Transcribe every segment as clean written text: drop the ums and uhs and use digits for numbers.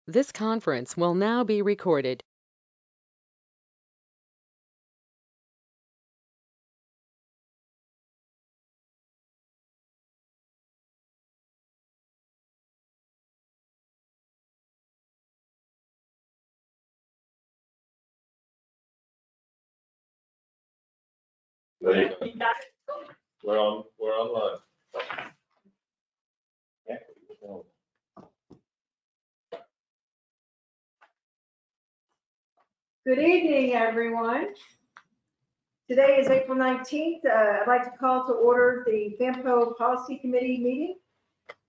This conference will now be recorded. There you go. We're on live. Good evening, everyone. Today is April 19th. I'd like to call to order the FAMPO Policy Committee meeting.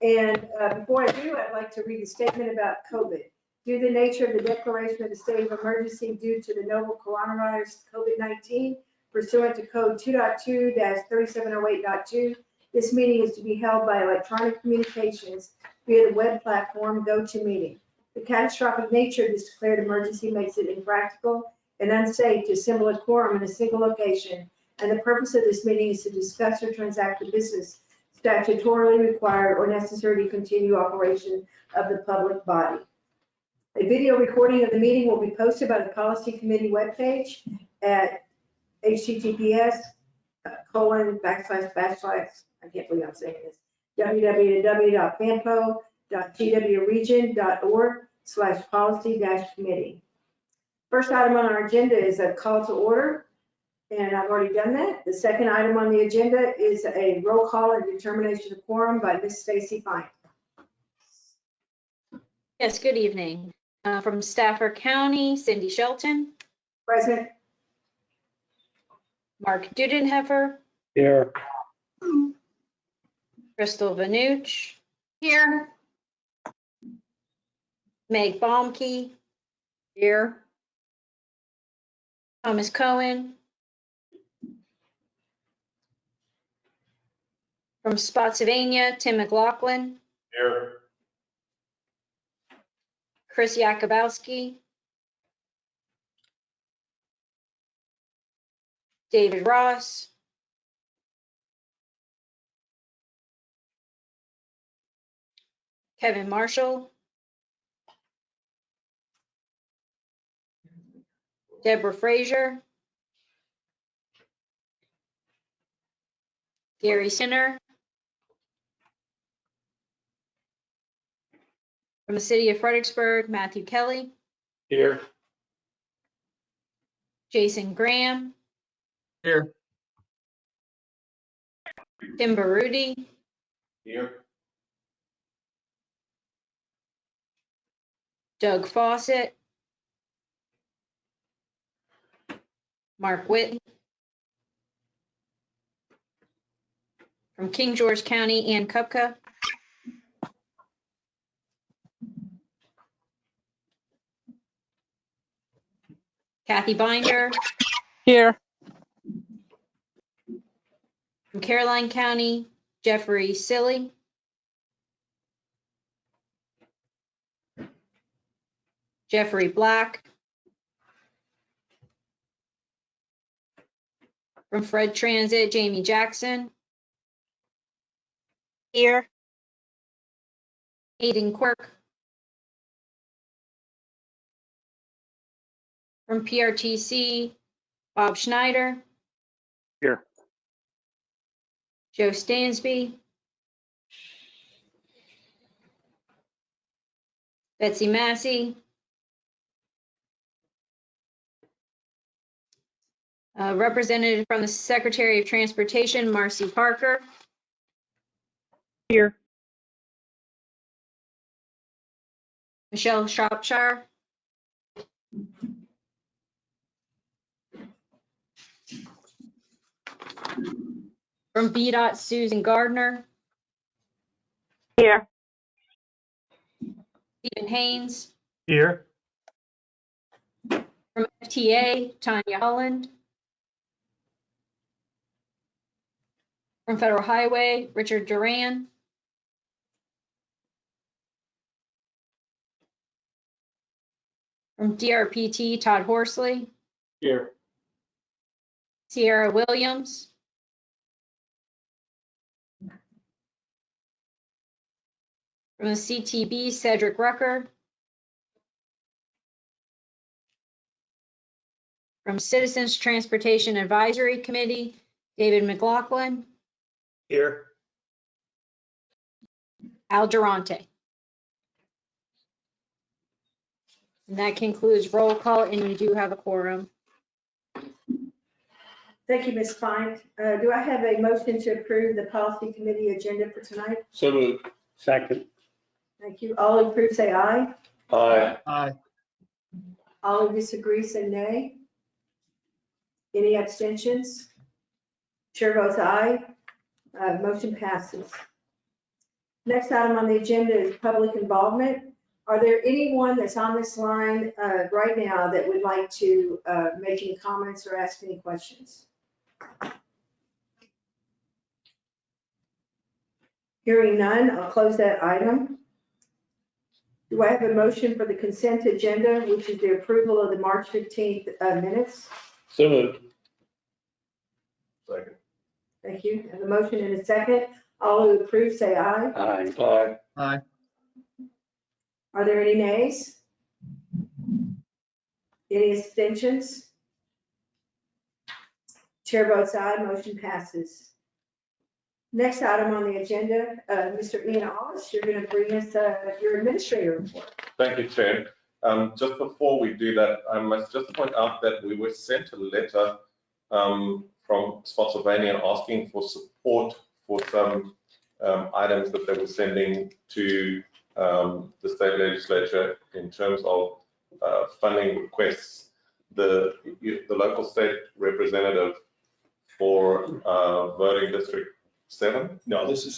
And before I do, I'd like to read a statement about COVID. Due to the nature of the declaration of the state of emergency due to the novel coronavirus COVID-19 pursuant to Code 2.2-3708.2, this meeting is to be held by electronic communications via the web platform GoToMeeting. The catastrophic nature of this declared emergency makes it impractical and unsafe to assemble a quorum in a single location, and the purpose of this meeting is to discuss or transact the business statutorily required or necessary to continue operation of the public body. A video recording of the meeting will be posted by the Policy Committee webpage at https:// I can't believe I'm saying this, www.fampo.twregion.org/policy-committee. First item on our agenda is a call to order, and I've already done that. The second item on the agenda is a roll call and determination of quorum by Ms. Stacy Fine. Yes, good evening. From Stafford County, Cindy Shelton, Present. Mark Dudenhofer, Here. Crystal Vanucci, Here. Meg Baumke, Here. Thomas Cohen. From Spotsylvania, Tim McLaughlin, Here. Chris Yakubowski, David Ross, Kevin Marshall, Deborah Frazier, Gary Sinner. From the city of Fredericksburg, Matthew Kelly, Here. Jason Graham, Here. Tim Baruti, Here. Doug Fawcett, Mark Whitten. From King George County, Ann Kupka, Kathy Binder. Here. From Caroline County, Jeffrey Silly, Jeffrey Black. From Fred Transit, Jamie Jackson, Here. Hayden Quirk. From PRTC, Bob Schneider, Here. Joe Stansby, Betsy Massey, representative from the Secretary of Transportation, Marcy Parker, Here. Michelle Shropshire, from VDOT, Susan Gardner, Here. Stephen Haynes, Here. from FTA, Tanya Holland, from Federal Highway, Richard Duran, from DRPT, Todd Horsley, Here. Sierra Williams, from the CTB, Cedric Rucker, From Citizens Transportation Advisory Committee, David McLaughlin, Here. Al Durante. And that concludes roll call, and we do have a quorum. Thank you, Ms. Fine. Do I have a motion to approve the policy committee agenda for tonight? So moved. Second. Thank you. All who approve say aye. Aye. Aye. All who disagree say nay. Any abstentions? Chair votes aye. Motion passes. Next item on the agenda is public involvement. Are there anyone that's on this line right now that would like to make any comments or ask any questions? Hearing none, I'll close that item. Do I have a motion for the consent agenda, which is the approval of the March 15th minutes? So moved. Second. Thank you. I have a motion and a second. All who approve say aye. Aye. Aye. Aye. Are there any nays? Any abstentions? Chair votes aye, motion passes. Next item on the agenda, Mr. Ian Allis, you're going to bring us your administrator report. Thank you, Chair. Just before we do that, I must just point out that we were sent a letter from Spotsylvania asking for support for some items that they were sending to the state legislature in terms of funding requests. The local state representative for voting district 7. No, this is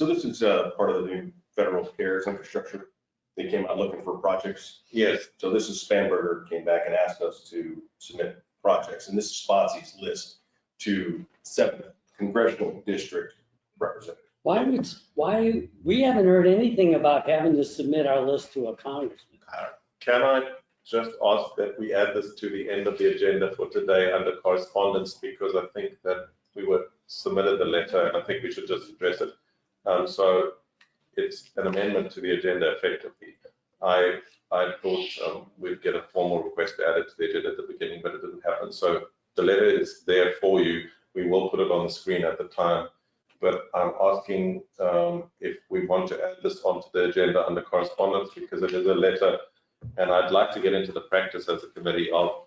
part of the new federal CARES infrastructure. They came out looking for projects. Yes. So this is Spanberger came back and asked us to submit projects, and this is Spotsy's list to 7 congressional district representatives. Why, we haven't heard anything about having to submit our list to a congressman. Can I just ask that we add this to the end of the agenda for today under correspondence, because I think that we were submitted the letter and I think we should just address it. So it's an amendment to the agenda effectively. I thought we'd get a formal request to add it to the agenda at the beginning, but it didn't happen. So the letter is there for you. We will put it on the screen at the time, but I'm asking if we want to add this onto the agenda under correspondence, because it is a letter, and I'd like to get into the practice as a committee of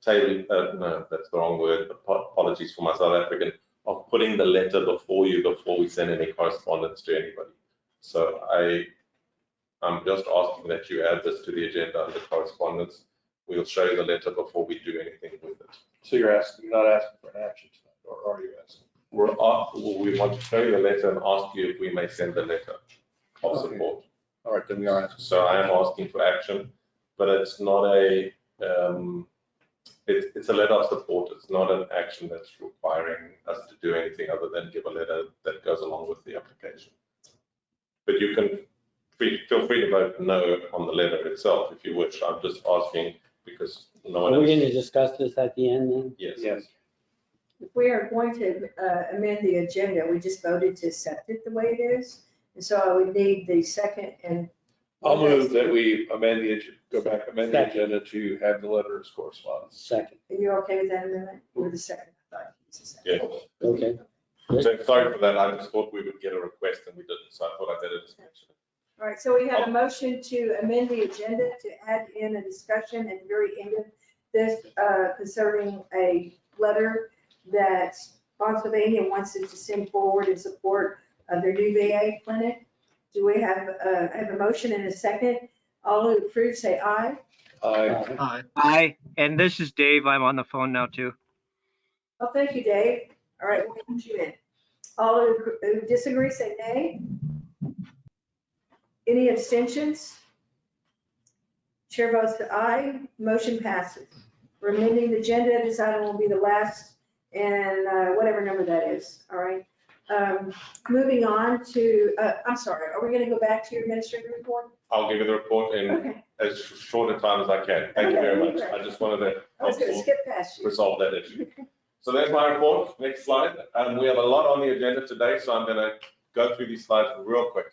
no, that's the wrong word, apologies for my South African, of putting the letter before you before we send any correspondence to anybody. So I'm just asking that you add this to the agenda under correspondence. We'll show you the letter before we do anything with it. So you're not asking for an action tonight, or are you asking? We want to show you the letter and ask you if we may send the letter of Okay. support. All right, then we are asking. So I am asking for action, but it's not a, it's a letter of support. It's not an action that's requiring us to do anything other than give a letter that goes along with the application. But you can feel free to vote no on the letter itself if you wish. I'm just asking because no one Are we else. going to discuss this at the end then? Yes. Yes. If we are going to amend the agenda, we just voted to accept it the way it is. And so I would need the second and. I'll move that we amend the Second. agenda to have the letter as correspondence. Second, Are you okay with that amendment? Or the second? I thought it was the second. Yeah. okay. So sorry for that. I just thought we would get a request and we didn't. So I thought I better just mention it. All right, so we have a motion to amend the agenda to add in a discussion at the very end of this concerning a letter that Pennsylvania wants us to send forward in support of their new VA clinic. Do we have a motion and a second? All who approve say aye. Aye. Hi, and this is Dave. I'm on the phone now too. Oh, thank you, Dave. All right, we'll put you in. All who disagree say nay. Any abstentions? Chair votes aye, motion passes. We're amending the agenda. This item will be the last and whatever number that is, all right? Moving on to, I'm sorry, are we gonna go back to your administrative report? I'll give you the report in Okay, as short a time as I can. Thank you very much. I just wanted to I was help gonna skip past you. resolve that issue. So there's my report. Next slide. We have a lot on the agenda today, so I'm going to go through these slides real quick.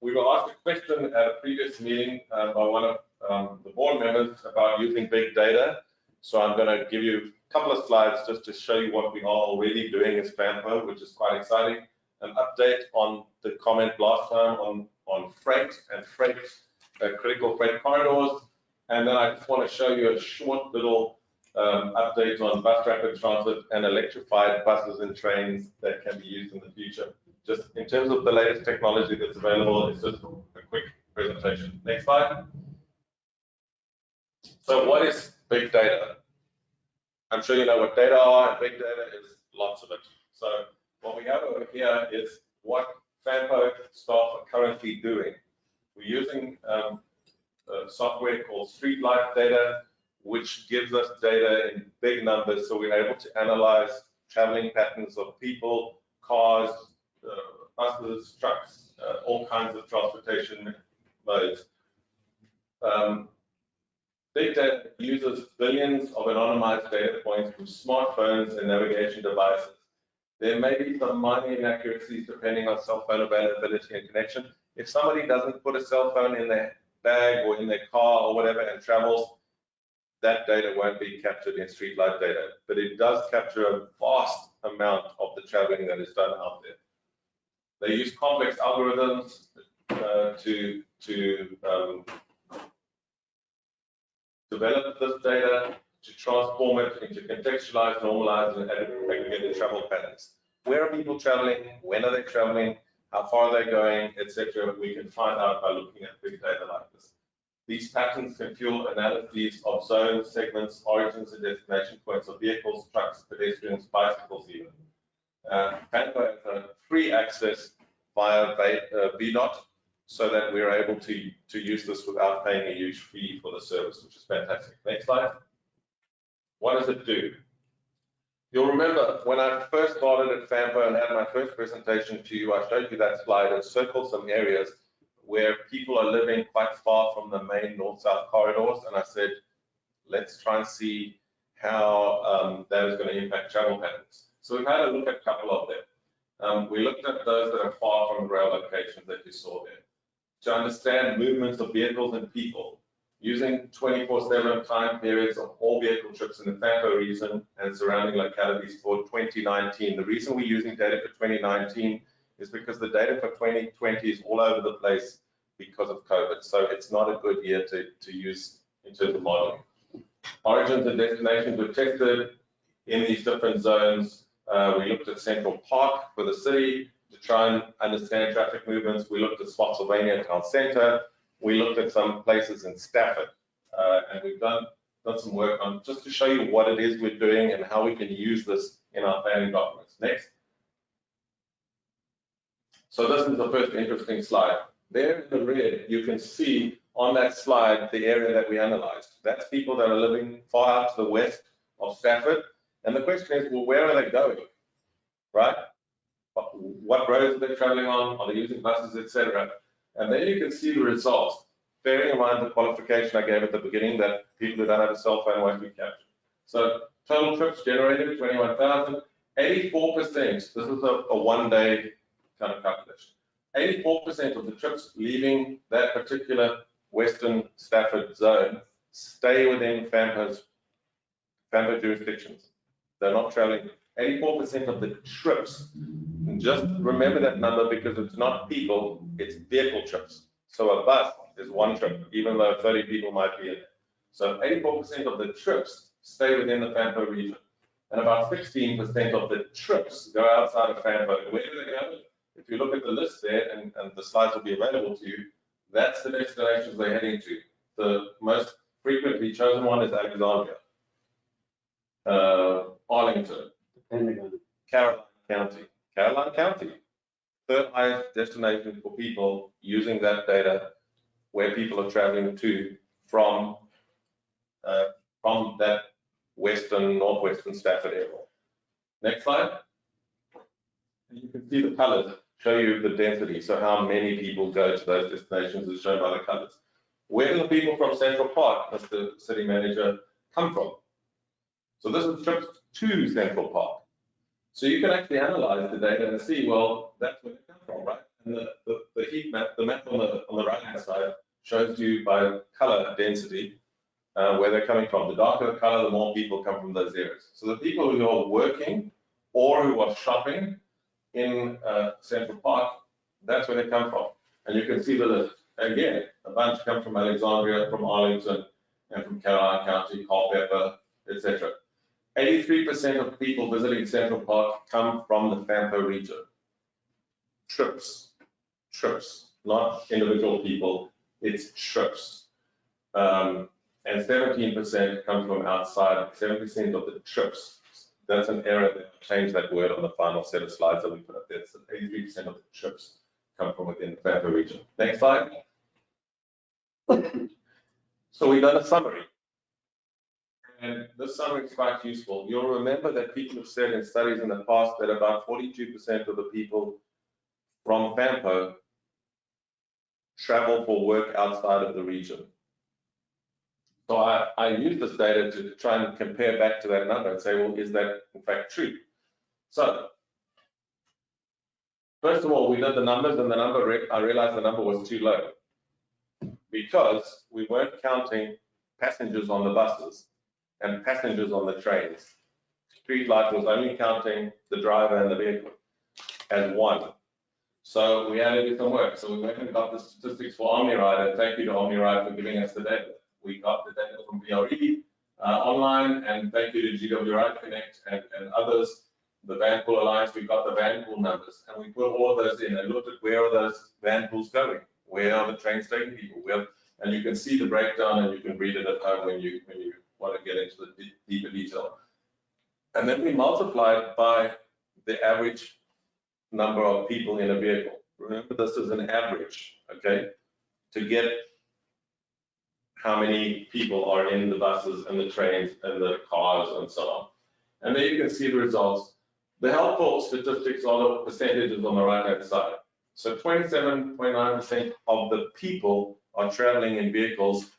we were asked a question at a previous meeting by one of the board members about using big data. So I'm going to give you a couple of slides just to show you what we are already doing as FAMPO, which is quite exciting. An update on the comment last time on freight and critical freight corridors. And then I just want to show you a short little update on bus rapid transit and electrified buses and trains that can be used in the future. Just in terms of the latest technology that's available, it's just a quick presentation. Next slide. So what is big data? I'm sure you know what data are, and big data is lots of it. So what we have over here is what FAMPO staff are currently doing. We're using software called Streetlight Data, which gives us data in big numbers, so we're able to analyze traveling patterns of people, cars, buses, trucks, all kinds of transportation modes. Big data uses billions of anonymized data points from smartphones and navigation devices. There may be some minor inaccuracies depending on cell phone availability and connection. If somebody doesn't put a cell phone in their bag or in their car or whatever and travels, that data won't be captured in Streetlight Data, but it does capture a vast amount of the traveling that is done out there. They use complex algorithms to develop this data, to transform it into contextualized, normalized, and aggregated travel patterns. Where are people traveling? When are they traveling? How far are they going, etc. We can find out by looking at big data like this. These patterns can fuel analyses of zones, segments, origins, and destination points of vehicles, trucks, pedestrians, bicycles even. FAMPO has a free access via VDOT, so that we're able to use this without paying a huge fee for the service, which is fantastic. Next slide. What does it do? You'll remember when I first started at FAMPO and had my first presentation to you, I showed you that slide and circled some areas where people are living quite far from the main north-south corridors, and I said, let's try and see how that is going to impact travel patterns. So we've had a look at a couple of them. We looked at those that are far from the rail locations that you saw there, to understand movements of vehicles and people, using 24/7 time periods of all vehicle trips in the FAMPO region and surrounding localities for 2019. The reason we're using data for 2019 is because the data for 2020 is all over the place because of COVID. So it's not a good year to use in terms of modeling. Origins and destinations were tested in these different zones. We looked at Central Park for the city to try and understand traffic movements. We looked at Spotsylvania Town Center. We looked at some places in Stafford. And we've done some work on just to show you what it is we're doing and how we can use this in our planning documents. Next. So this is the first interesting slide. There in the red, you can see on that slide the area that we analyzed. That's people that are living far out to the west of Stafford. And the question is, well, where are they going, right? What roads are they traveling on? Are they using buses, etc.? And then you can see the results, bearing in mind the qualification I gave at the beginning that people who don't have a cell phone won't be captured. So total trips generated, 21,000. 84%, this is a one-day kind of calculation. 84% of the trips leaving that particular Western Stafford zone stay within FAMPO jurisdictions. They're not traveling. 84% of the trips. And just remember that number because it's not people, it's vehicle trips. So a bus is one trip, even though 30 people might be in it. So 84% of the trips stay within the FAMPO region. And about 16% of the trips go outside of FAMPO. Where do they go? If you look at the list there, and the slides will be available to you, that's the destinations they're heading to. The most frequently chosen one is Alexandria, Arlington, Caroline County, third highest destination for people using that data where people are traveling to from that northwestern Stafford area. Next slide. And you can see the colors show you the density, so how many people go to those destinations is shown by the colors. Where do the people from Central Park, as the city manager, come from? So this is trips to Central Park. So you can actually analyze the data and see, well, that's where they come from, right? And the heat map, the map on the right-hand side shows you by color density where they're coming from. The darker the color, the more people come from those areas. So the people who are working or who are shopping in Central Park, that's where they come from. And you can see the list. Again, a bunch come from Alexandria, from Arlington, and from Caroline County, Culpeper, etc. 83% of people visiting Central Park come from the Fampo region. Trips, not individual people, it's trips. And 17% come from outside, 70% of the trips. That's an error that changed that word on the final set of slides that we put up there. So 83% of the trips come from within the Fampo region. Next slide. So we've done a summary. And this summary is quite useful. You'll remember that people have said in studies in the past that about 42% of the people from Fampo travel for work outside of the region. So I use this data to try and compare back to that number and say, well, is that in fact true? So, first of all, we did the numbers, and I realized the number was too low because we weren't counting passengers on the buses and passengers on the trains. Streetlight was only counting the driver and the vehicle as one. So we had to do some work. So we went and got the statistics for OmniRide, and thank you to OmniRide for giving us the data. We got the data from BRE online, and thank you to GW Ride Connect and others, the van pool alliance. We got the van pool numbers, and we put all of those in and looked at where are those van pools going, where are the trains taking people, and you can see the breakdown, and you can read it at home when you want to get into the deeper detail. And then we multiplied by the average number of people in a vehicle. Remember, this is an average, okay, to get how many people are in the buses and the trains and the cars and so on. And there you can see the results. The helpful statistics are the percentages on the right-hand side. So 27.9% of the people are traveling in vehicles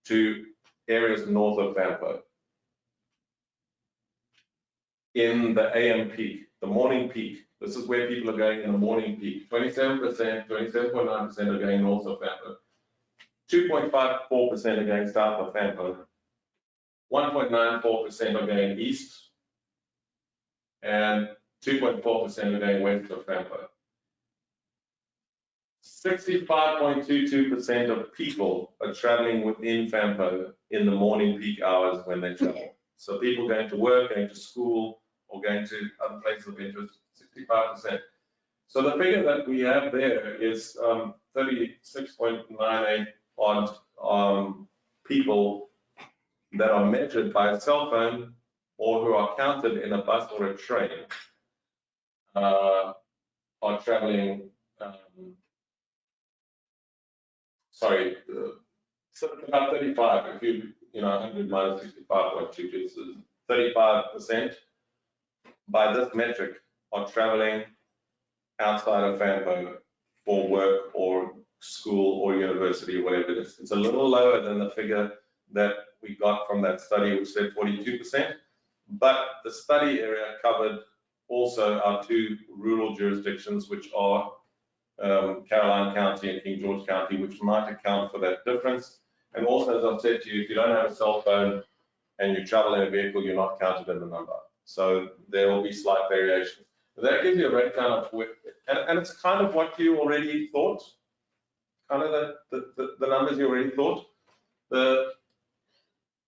to areas north of Fampo. In the AM peak, the morning peak, this is where people are going in the morning peak. 27%, 27.9% are going north of Fampo. 2.54% are going south of Fampo. 1.94% are going east. And 2.4% are going west of Fampo. 65.22% of people are traveling within Fampo in the morning peak hours when they travel. So people going to work, going to school, or going to other places of interest, 65%. So the figure that we have there is 36.98 on people that are measured by a cell phone or who are counted in a bus or a train are traveling, so about 35, if you 100 minus 65.22, this is 35% by this metric are traveling outside of Fampo for work or school or university or whatever it is. It's a little lower than the figure that we got from that study, which said 42%, but the study area covered also our two rural jurisdictions, which are Caroline County and King George County, which might account for that difference. And also, as I've said to you, if you don't have a cell phone and you travel in a vehicle, you're not counted in the number. So there will be slight variation. But that gives you a breakdown of, and it's kind of what you already thought, kind of the numbers you already thought. The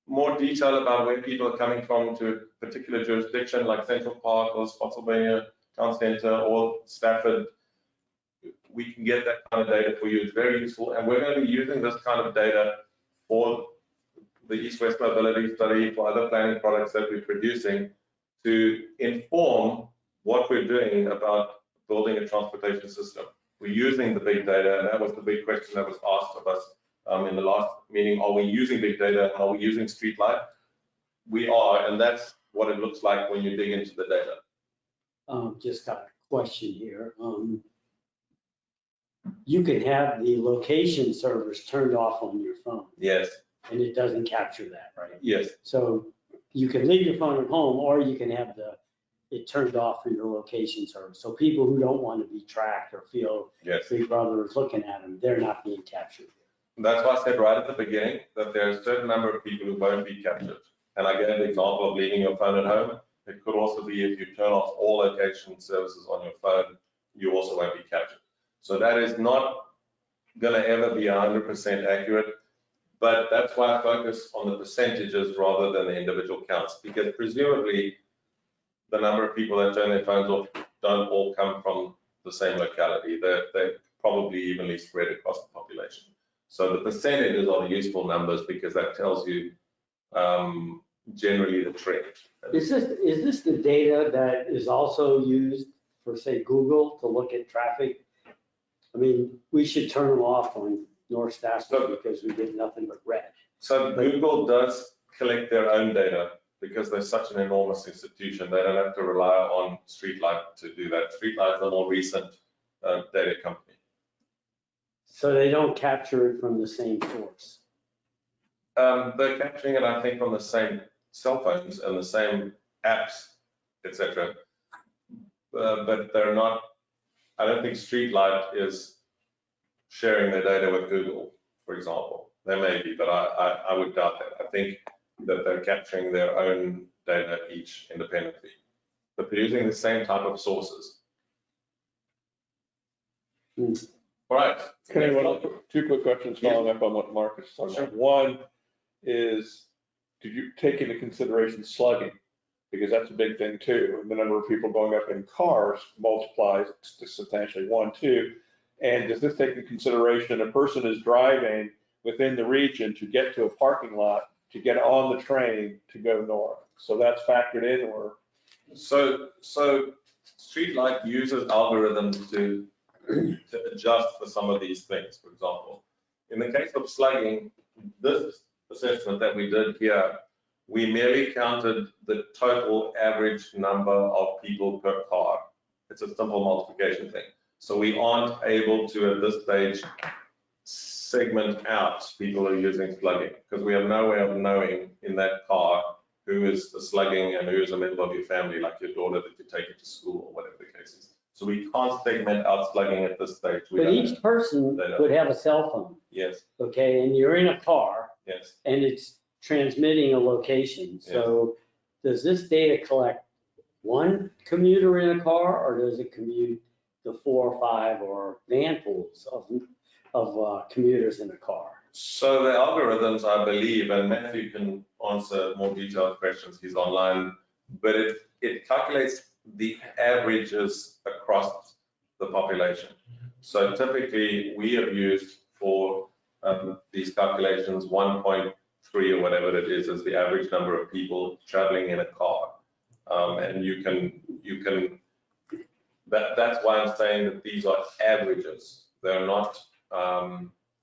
more detail about where people are coming from to a particular jurisdiction, like Central Park or Spotsylvania Town Center or Stafford, we can get that kind of data for you. It's very useful, and we're going to be using this kind of data for the East-West Mobility Study, for other planning products that we're producing to inform what we're doing about building a transportation system. We're using the big data, and that was the big question that was asked of us in the last meeting. Are we using big data? Are we using Streetlight? We are, and that's what it looks like when you dig into the data. Just got a question here. You can have the location servers turned off on your phone. Yes. And it doesn't capture that, right? Yes. So you can leave your phone at home, or you can have it turned off in your location service. So people who don't want to be tracked or feel Yes. Big Brother is looking at them, they're not being captured. That's why I said right at the beginning that there are a certain number of people who won't be captured. And I gave the example of leaving your phone at home. It could also be if you turn off all location services on your phone, you also won't be captured. So that is not going to ever be 100% accurate, but that's why I focus on the percentages rather than the individual counts, because presumably the number of people that turn their phones off don't all come from the same locality. They're probably evenly spread across the population. So the percentages are the useful numbers because that tells you generally the trend. Is this the data that is also used for, say, Google to look at traffic? I mean, we should turn them off on North Stafford because we get nothing but red. So Google does collect their own data because they're such an enormous institution. They don't have to rely on Streetlight to do that. Streetlight is a more recent data company. So they don't capture it from the same source. They're capturing it, I think, from the same cell phones and the same apps, etc. But they're not. I don't think Streetlight is sharing their data with Google, for example. They may be, but I would doubt that. I think that they're capturing their own data each independently, but they're using the same type of sources. All right. Okay, two quick questions following up on what Marcus was talking about. One is, did you take into consideration slugging? Because that's a big thing too. And the number of people going up in cars multiplies substantially. 1, 2. And does this take into consideration a person is driving within the region to get to a parking lot, to get on the train to go north? So that's factored in, or? So Streetlight uses algorithms to adjust for some of these things. For example, in the case of slugging, this assessment that we did here, we merely counted the total average number of people per car. It's a simple multiplication thing. So we aren't able to, at this stage, segment out people who are using slugging because we have no way of knowing in that car who is the slugging and who is a member of your family, like your daughter that you take it to school or whatever the case is. So we can't segment out slugging at this stage. But each person would have a cell phone. Yes. Okay, and you're in a car. Yes. And it's transmitting a location. So does this data collect one commuter in a car, or does it commute the 4 or 5 or van pools of commuters in a car? So the algorithms, I believe, and Matthew can answer more detailed questions, he's online, but it calculates the averages across the population. So typically we have used for these calculations 1.3 or whatever it is as the average number of people traveling in a car. And you can that's why I'm saying that these are averages. They're not,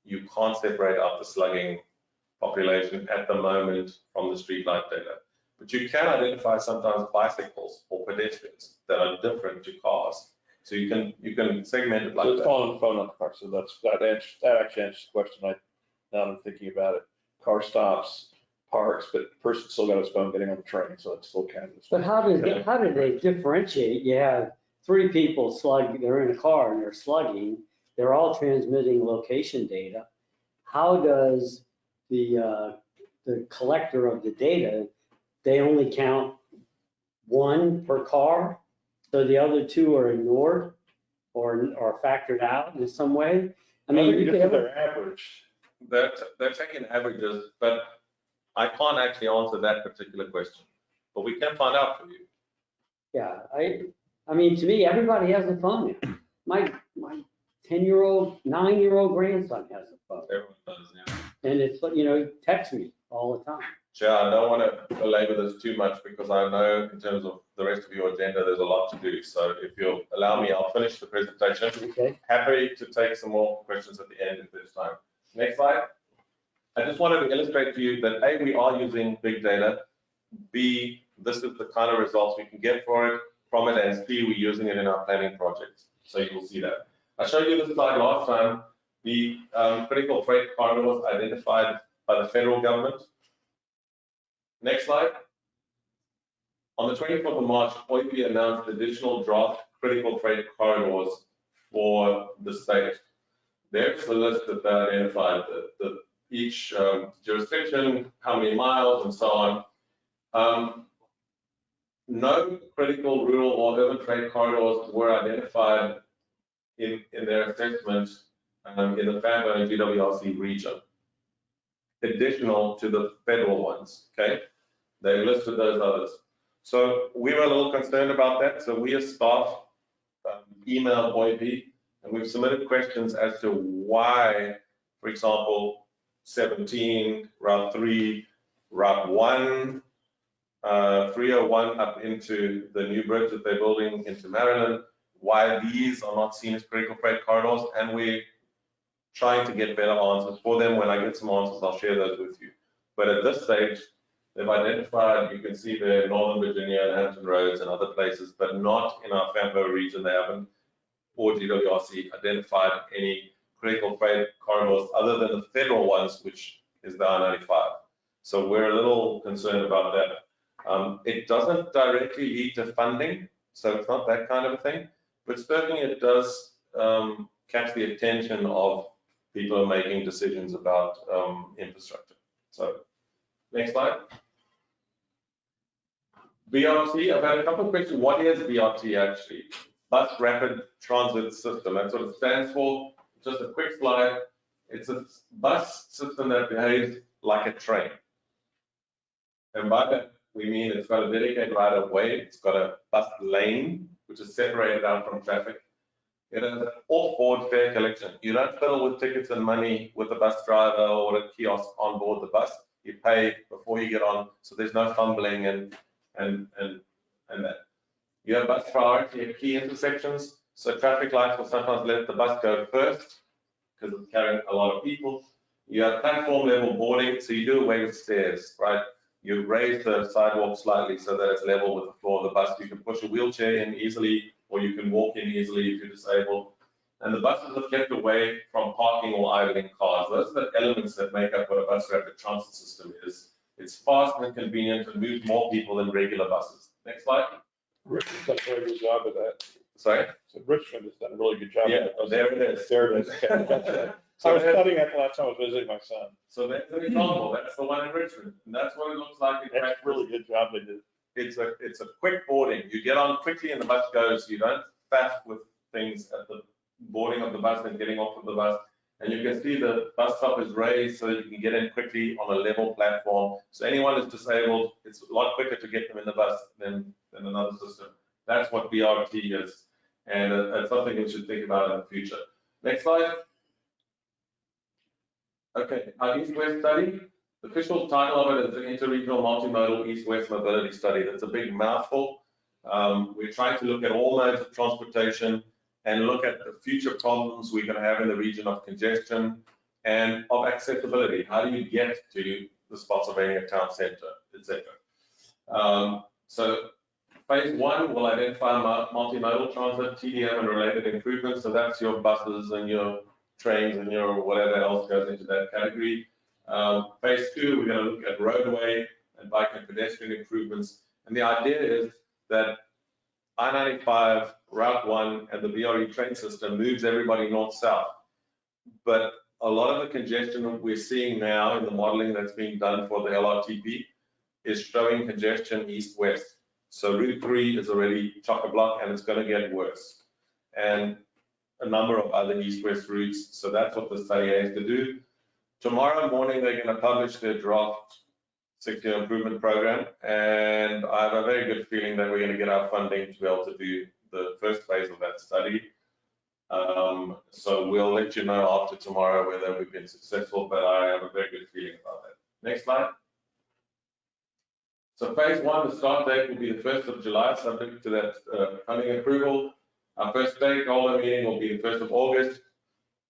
you can't separate out the slugging population at the moment from the Streetlight data. But you can identify sometimes bicycles or pedestrians that are different to cars. So you can segment it like so that. Phone on the car. So that actually answers the question. Now that I'm thinking about it. Car stops, parks, but the person still got his phone getting on the train, so it's still counted. But how do they differentiate? You have 3 people they're in a car and they're slugging. They're all transmitting location data. How does the collector of the data, they only count 1 per car, so the other 2 are ignored or factored out in some way? I mean, you could have their average. They're taking averages, but I can't actually answer that particular question. But we can find out for you. Yeah, I mean, to me, everybody has a phone now. My 10-year-old, 9-year-old grandson has a phone. Everyone does now. And it's, you know, he texts me all the time. Chair, I don't want to belabor this too much because I know in terms of the rest of your agenda, there's a lot to do. So if you'll allow me, I'll finish the presentation. Okay. Happy to take some more questions at the end if there's time. Next slide. I just wanted to illustrate to you that A, we are using big data. B, this is the kind of results we can get from it. And C, we're using it in our planning projects. So you will see that. I showed you this slide last time. The critical freight corridors identified by the federal government. Next slide. On the 24th of March, OIP announced additional draft critical freight corridors for the state. There's the list that they identified, each jurisdiction, how many miles, and so on. No critical rural or urban freight corridors were identified in their assessment in the FAMBO and GWRC region, additional to the federal ones, okay? They listed those others. So we were a little concerned about that. So we as staff emailed OIP, and we've submitted questions as to why, for example, 17, Route 3, Route 1, 301 up into the new bridge that they're building into Maryland, why these are not seen as critical freight corridors, and we're trying to get better answers for them. When I get some answers, I'll share those with you. But at this stage, they've identified, you can see there, Northern Virginia and Hampton Roads and other places, but not in our FAMBO region. They haven't, or GWRC, identified any critical freight corridors other than the federal ones, which is the I-95. So we're a little concerned about that. It doesn't directly lead to funding, so it's not that kind of a thing, but certainly it does catch the attention of people making decisions about infrastructure. So next slide. BRT, I've had a couple of questions. What is BRT actually? Bus Rapid Transit System. That's what it stands for. Just a quick slide. It's a bus system that behaves like a train. And by that, we mean it's got a dedicated right of way. It's got a bus lane, which is separated out from traffic. It has an off-board fare collection. You don't fiddle with tickets and money with the bus driver or a kiosk on board the bus. You pay before you get on, so there's no fumbling and that. You have bus priority at key intersections, so traffic lights will sometimes let the bus go first because it's carrying a lot of people. You have platform level boarding, so you do away with stairs, right? You raise the sidewalk slightly so that it's level with the floor of the bus. You can push a wheelchair in easily, or you can walk in easily if you're disabled. And the buses are kept away from parking or idling cars. Those are the elements that make up what a bus rapid transit system is. It's fast and convenient and moves more people than regular buses. Next slide. Richmond's done a really good job of that. Sorry? So Richmond has done a really good job. Yeah, there it is. There it is. I was studying that the last time I was visiting my son. So that's an example. That's the one in Richmond. And that's what it looks like in That's a really good job they did. It's a quick boarding. You get on quickly and the bus goes. You don't faff with things at the boarding of the bus and getting off of the bus. And you can see the bus stop is raised so you can get in quickly on a level platform. So anyone who's disabled, it's a lot quicker to get them in the bus than another system. That's what BRT is. And it's something we should think about in the future. Next slide. Okay, our East-West study. The official title of it is the Interregional Multimodal East-West Mobility Study. That's a big mouthful. We're trying to look at all modes of transportation and look at the future problems we're going to have in the region of congestion and of accessibility. How do you get to the Spotsylvania town center, etc. So phase one will identify multimodal transit, TDM, and related improvements. So that's your buses and your trains and your whatever else goes into that category. Phase two, we're going to look at roadway and bike and pedestrian improvements. And the idea is that I-95, Route 1, and the BRE train system moves everybody north-south. But a lot of the congestion that we're seeing now in the modeling that's being done for the Lrtp is showing congestion east-west. So Route 3 is already chock-a-block and it's going to get worse. And a number of other east-west routes. So that's what the study aims to do. Tomorrow morning, they're going to publish their draft 6-year improvement program. And I have a very good feeling that we're going to get our funding to be able to do the first phase of that study. So we'll let you know after tomorrow whether we've been successful, but I have a very good feeling about that. Next slide. So phase one, the start date will be the 1st of July, subject to that funding approval. Our first stakeholder meeting will be the 1st of August.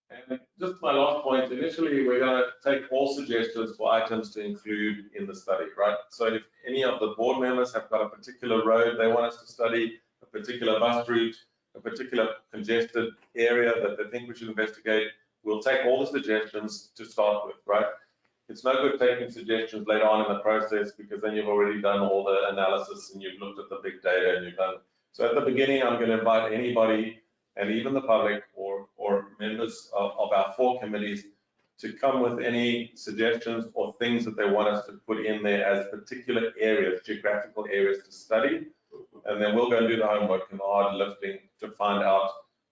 And just my last point, initially, we're going to take all suggestions for items to include in the study, right? So if any of the board members have got a particular road they want us to study, a particular bus route, a particular congested area that they think we should investigate, we'll take all the suggestions to start with, right? it's no good taking suggestions later on in the process because then you've already done all the analysis and you've looked at the big data and you've done. So at the beginning, I'm going to invite anybody and even the public or members of our 4 committees to come with any suggestions or things that they want us to put in there as particular areas, geographical areas to study. And then we'll go and do the homework and the hard lifting to find out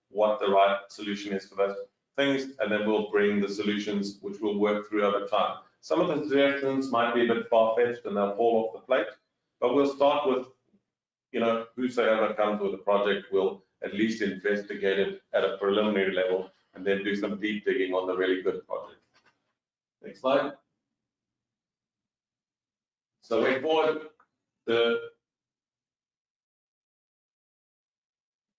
what the right solution is for those things. And then we'll bring the solutions which we'll work through over time. Some of the suggestions might be a bit far-fetched and they'll fall off the plate, but we'll start with, you know, whosoever comes with a project will at least investigate it at a preliminary level and then do some deep digging on the really good project. Next slide. So way forward, the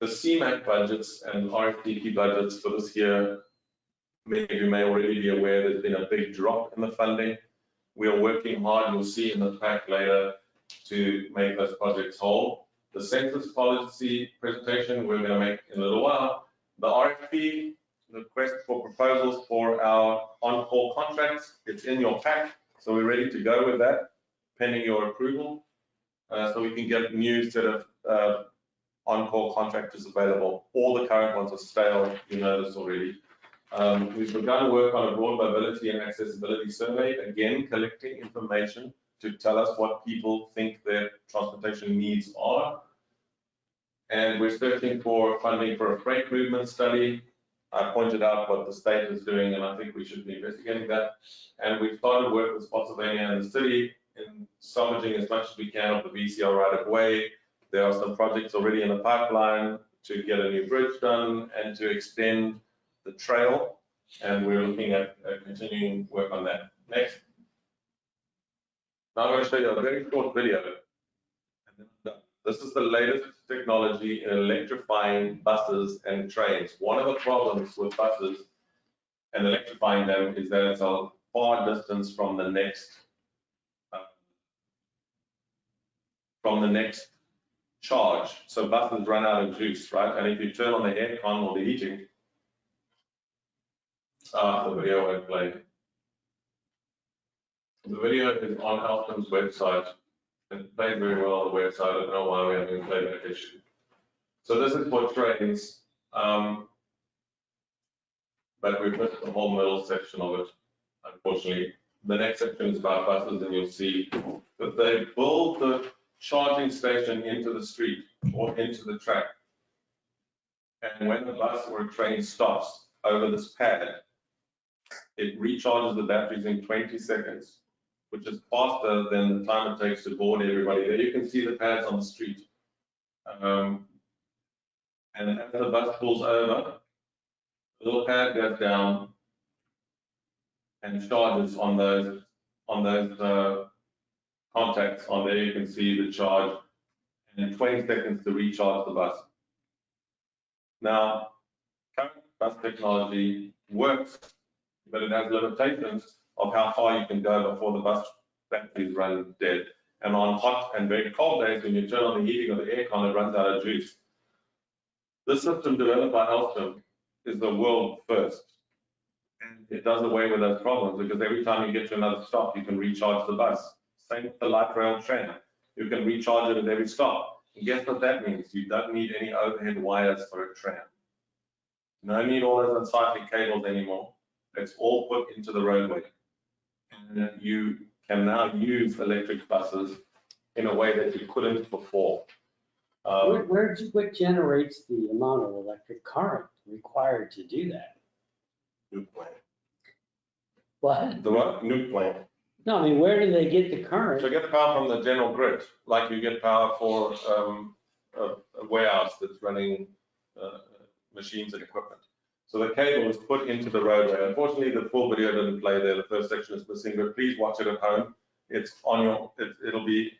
Cmac budgets and Lrtp budgets for this year, many of you may already be aware there's been a big drop in the funding. We are working hard, you'll see in the pack later, to make those projects whole. The census policy presentation we're going to make in a little while. The RFP, the request for proposals for our on-call contracts, it's in your pack, so we're ready to go with that, pending your approval, so we can get a new set of on-call contractors available. All the current ones are stale, you know this already. We've begun work on a broad mobility and accessibility survey, again collecting information to tell us what people think their transportation needs are. And we're searching for funding for a freight movement study. I pointed out what the state is doing, and I think we should be investigating that. And we've started work with Spotsylvania and the city in salvaging as much as we can of the VCR right of way. There are some projects already in the pipeline to get a new bridge done and to extend the trail, and we're looking at continuing work on that. Next. Now I'm going to show you a very short video. This is the latest technology in electrifying buses and trains. One of the problems with buses and electrifying them is that it's a far distance from the next charge. So buses run out of juice, right? And if you turn on the aircon or the heating, the video won't play. The video is on Alstom's website. It played very well on the website. I don't know why we're having a playback issue. So this is for trains, but we've missed the whole middle section of it, unfortunately. The next section is about buses, and you'll see that they build the charging station into the street or into the track. And when the bus or a train stops over this pad, it recharges the batteries in 20 seconds, which is faster than the time it takes to board everybody. There you can see the pads on the street. And as the bus pulls over, the little pad goes down and charges on those contacts. On there you can see the charge, and in 20 seconds to recharge the bus. Now, current bus technology works, but it has limitations of how far you can go before the bus batteries run dead. And on hot and very cold days, when you turn on the heating or the aircon, it runs out of juice. This system developed by Alstom is the world first. And it does away with those problems because every time you get to another stop, you can recharge the bus. Same with the light rail train. You can recharge it at every stop. And guess what that means? You don't need any overhead wires for a tram. You don't need all those unsightly cables anymore. It's all put into the roadway. And you can now use electric buses in a way that you couldn't before. What generates the amount of electric current required to do that? Nuke plant. What? The what? Nuke plant. No, I mean, where do they get the current? So you get the power from the general grid, like you get power for a warehouse that's running machines and equipment. So the cable is put into the roadway. Unfortunately, the full video didn't play there. The first section is missing, but please watch it at home. It's on your, it'll be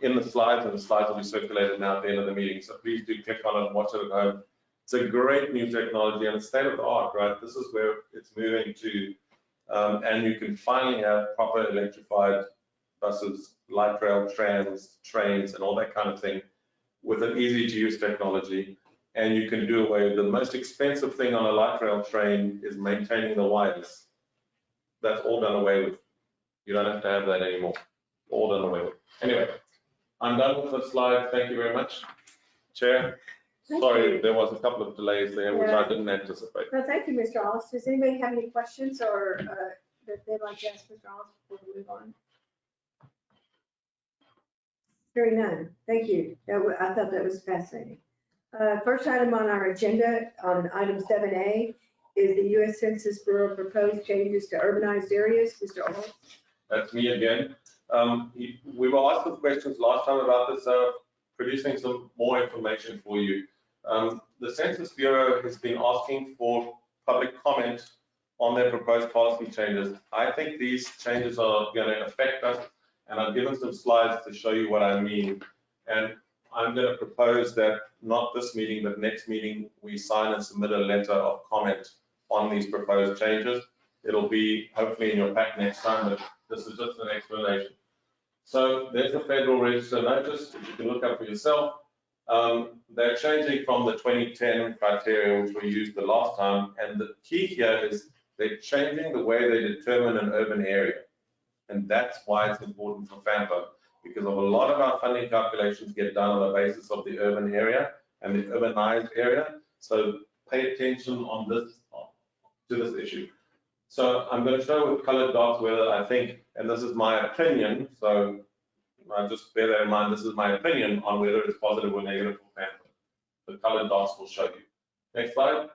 in the slides, and the slides will be circulated now at the end of the meeting. So please do click on it and watch it at home. It's a great new technology and it's state of the art, right? This is where it's moving to, and you can finally have proper electrified buses, light rail trams, trains, and all that kind of thing with an easy to use technology. And you can do away with the most expensive thing on a light rail train is maintaining the wires. That's all done away with. You don't have to have that anymore. All done away with. Anyway, I'm done with the slide. Thank you very much. Chair, Thank sorry, you. there was a couple of delays there, which I didn't anticipate. No, thank you, Mr. Hollis. Does anybody have any questions or that they'd like to ask Mr. Hollis before we move on? Hearing none. Thank you. I thought that was fascinating. First item on our agenda, on item 7A, is the U.S. Census Bureau proposed changes to urbanized areas. Mr. Hollis? That's me again. We were asked some questions last time about this, producing some more information for you. The Census Bureau has been asking for public comment on their proposed policy changes. I think these changes are going to affect us, and I've given some slides to show you what I mean. And I'm going to propose that not this meeting, but next meeting, we sign and submit a letter of comment on these proposed changes. It'll be hopefully in your pack next time, but this is just an explanation. So there's a Federal Register notice, which you can look up for yourself. They're changing from the 2010 criteria, which we used the last time. And the key here is they're changing the way they determine an urban area. And that's why it's important for FAMPO, because of a lot of our funding calculations get done on the basis of the urban area and the urbanized area. So pay attention on this, to this issue. So I'm going to show with colored dots whether I think, and this is my opinion, so just bear that in mind, this is my opinion on whether it's positive or negative for FAMPO. The colored dots will show you. Next slide.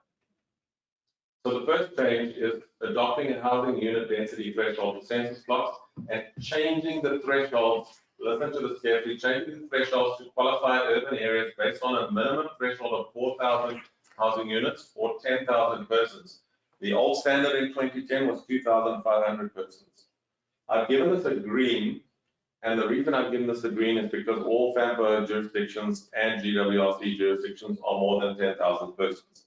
So the first change is adopting a housing unit density threshold for census plots and changing the thresholds, listen to this carefully, changing the thresholds to qualify urban areas based on a minimum threshold of 4,000 housing units or 10,000 persons. The old standard in 2010 was 2,500 persons. I've given this a green, and the reason I've given this a green is because all FAMPO jurisdictions and GWRC jurisdictions are more than 10,000 persons.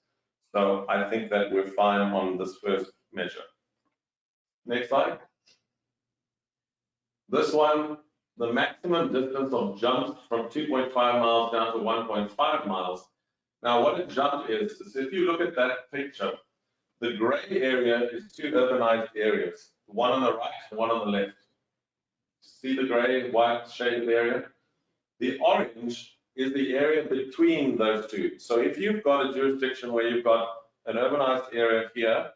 So I think that we're fine on this first measure. Next slide. This one, the maximum distance of jumps from 2.5 miles down to 1.5 miles. Now what a jump is if you look at that picture, the gray area is two urbanized areas, one on the right and one on the left. See the gray, white shaded area? The orange is the area between those two. So if you've got a jurisdiction where you've got an urbanized area here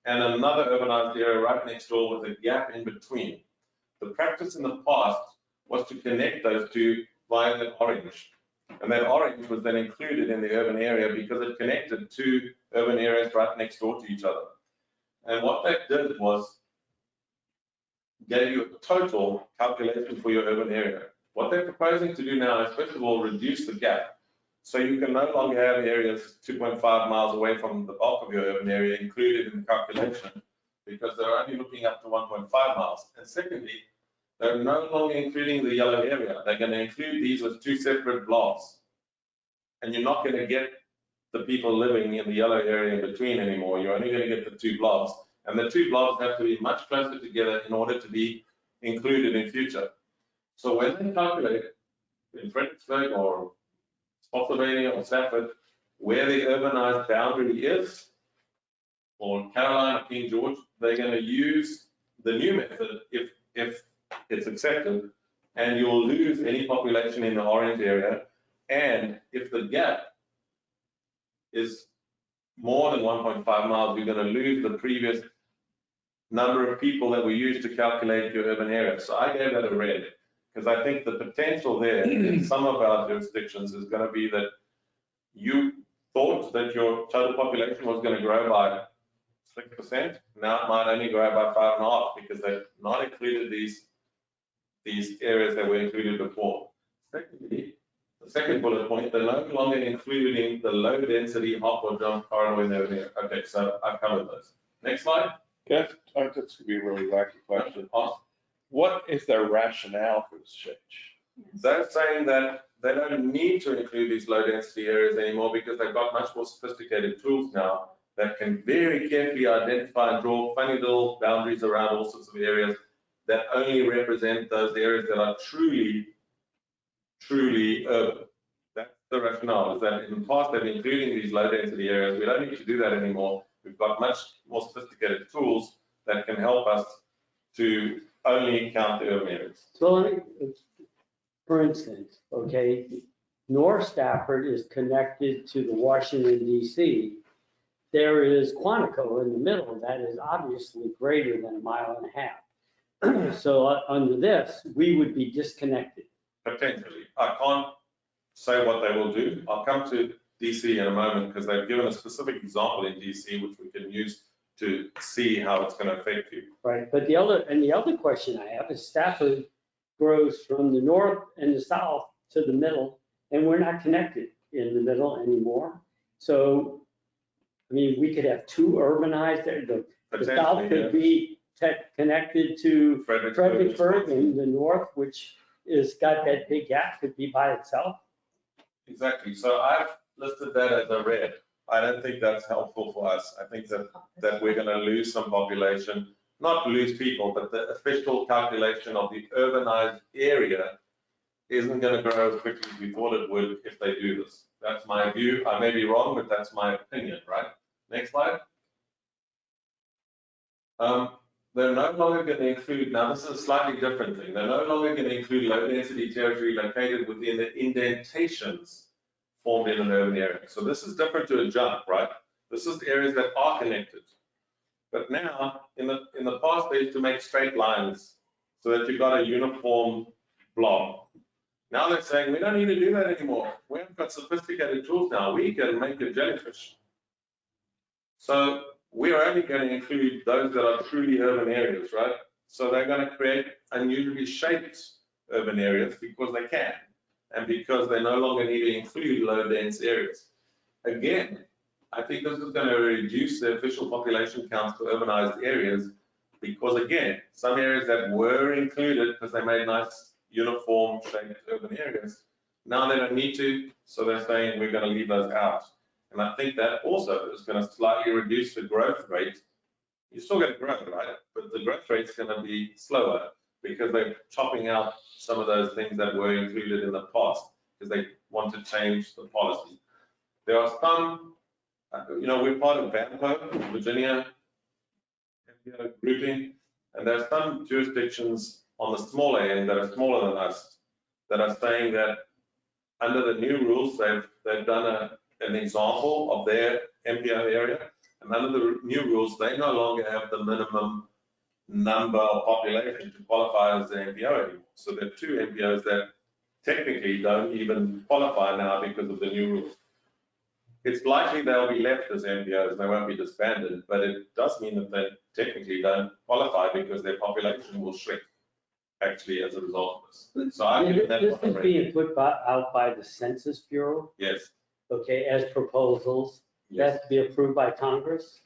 and another urbanized area right next door with a gap in between, the practice in the past was to connect those two via that orange. And that orange was then included in the urban area because it connected two urban areas right next door to each other. And what that did was gave you a total calculation for your urban area. What they're proposing to do now is, first of all, reduce the gap. So you can no longer have areas 2.5 miles away from the bulk of your urban area included in the calculation because they're only looking up to 1.5 miles. And secondly, they're no longer including the yellow area. They're going to include these as two separate blocks. And you're not going to get the people living in the yellow area in between anymore. You're only going to get the two blocks. And the two blocks have to be much closer together in order to be included in future. So when they calculate in Fredericksburg or Spotsylvania or Stafford where the urbanized boundary is, or Caroline or King George, they're going to use the new method if it's accepted, and you'll lose any population in the orange area. And if the gap is more than 1.5 miles, you're going to lose the previous number of people that were used to calculate your urban area. So I gave that a red because I think the potential there in some of our jurisdictions is going to be that you thought that your total population was going to grow by 6%. Now it might only grow by 5.5% because they've not included these areas that were included before. Secondly, the second bullet point, they're no longer including the low density hop or jump corridor in the urban area. Okay, so I've covered those. Next slide. That's going to be a really wacky question. What is their rationale for this change? They're saying that they don't need to include these low density areas anymore because they've got much more sophisticated tools now that can very carefully identify and draw funny little boundaries around all sorts of areas that only represent those areas that are truly urban. That's the rationale, is that in the past they've been including these low density areas. We don't need to do that anymore. We've got much more sophisticated tools that can help us to only count the urban areas. So, for instance, okay, North Stafford is connected to the Washington DC. There is Quantico in the middle that is obviously greater than 1.5 miles. So under this, we would be disconnected. Potentially. I can't say what they will do. I'll come to DC in a moment because they've given a specific example in DC which we can use to see how it's going to affect you. Right, but the other question I have is Stafford grows from the north and the south to the middle, and we're not connected in the middle anymore. So, I mean, we could have two urbanized, the south could be connected to Fredericksburg, and the north, which is got that big gap, could be by itself. Exactly. So I've listed that as a red. I don't think that's helpful for us. I think that we're going to lose some population, not lose people, but the official calculation of the urbanized area isn't going to grow as quickly as we thought it would if they do this. That's my view. I may be wrong, but that's my opinion, right? Next slide. They're no longer going to include, now this is a slightly different thing. They're no longer going to include low density territory located within the indentations formed in an urban area. So this is different to a jump, right? This is the areas that are connected. But now, in the past, they used to make straight lines so that you got a uniform blob. Now they're saying, we don't need to do that anymore. We have got sophisticated tools now. We can make a jellyfish. So we are only going to include those that are truly urban areas, right? So they're going to create unusually shaped urban areas because they can, and because they no longer need to include low dense areas. Again, I think this is going to reduce the official population counts for urbanized areas because, again, some areas that were included because they made nice uniform shaped urban areas, now they don't need to, so they're saying we're going to leave those out. And I think that also is going to slightly reduce the growth rate. You're still going to grow, right? But the growth rate is going to be slower because they're chopping out some of those things that were included in the past because they want to change the policy. There are some, we're part of VAMPO, Virginia grouping, and there are some jurisdictions on the smaller end that are smaller than us that are saying that under the new rules, they've done an example of their MPO area, and under the new rules, they no longer have the minimum number of population to qualify as the MPO anymore. So there are 2 MPOs that technically don't even qualify now because of the new rules. It's likely they'll be left as MPOs, they won't be disbanded, but it does mean that they technically don't qualify because their population will shrink actually as a result of this. So I think this is being put out by the Census Bureau. Yes. Okay, as proposals. Yes. That's to be approved by Congress.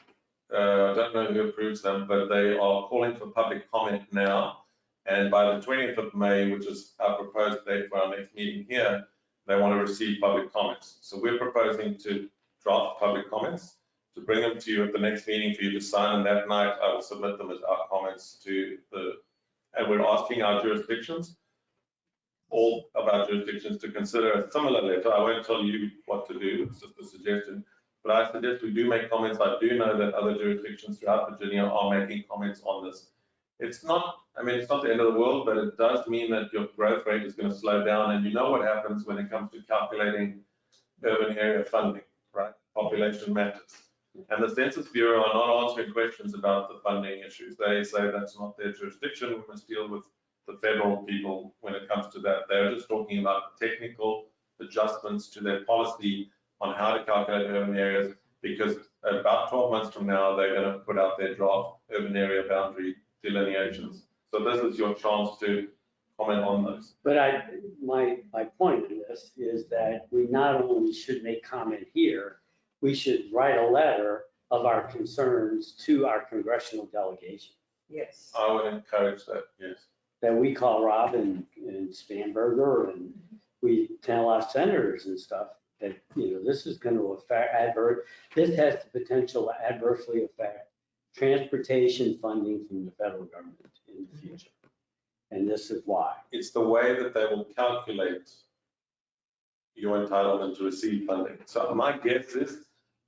I don't know who approves them, but they are calling for public comment now. And by the 20th of May, which is our proposed date for our next meeting here, they want to receive public comments. So we're proposing to draft public comments, to bring them to you at the next meeting for you to sign. And that night, I will submit them as our comments to and we're asking our jurisdictions, all of our jurisdictions, to consider a similar letter. I won't tell you what to do, it's just a suggestion. But I suggest we do make comments. I do know that other jurisdictions throughout Virginia are making comments on this. It's not the end of the world, but it does mean that your growth rate is going to slow down. And you know what happens when it comes to calculating urban area funding, right? Population matters. And the Census Bureau are not answering questions about the funding issues. They say that's not their jurisdiction. We must deal with the federal people when it comes to that. They're just talking about technical adjustments to their policy on how to calculate urban areas, because about 12 months from now, they're going to put out their draft urban area boundary delineations. So this is your chance to comment on those. But my point in this is that we not only should make comment here, we should write a letter of our concerns to our congressional delegation. Yes. I would encourage that, yes. That we call Rob and Spanberger, and we tell our senators and stuff that, this is going to affect this has the potential to adversely affect transportation funding from the federal government in the future. And this is why. It's the way that they will calculate your entitlement to receive funding. So my guess is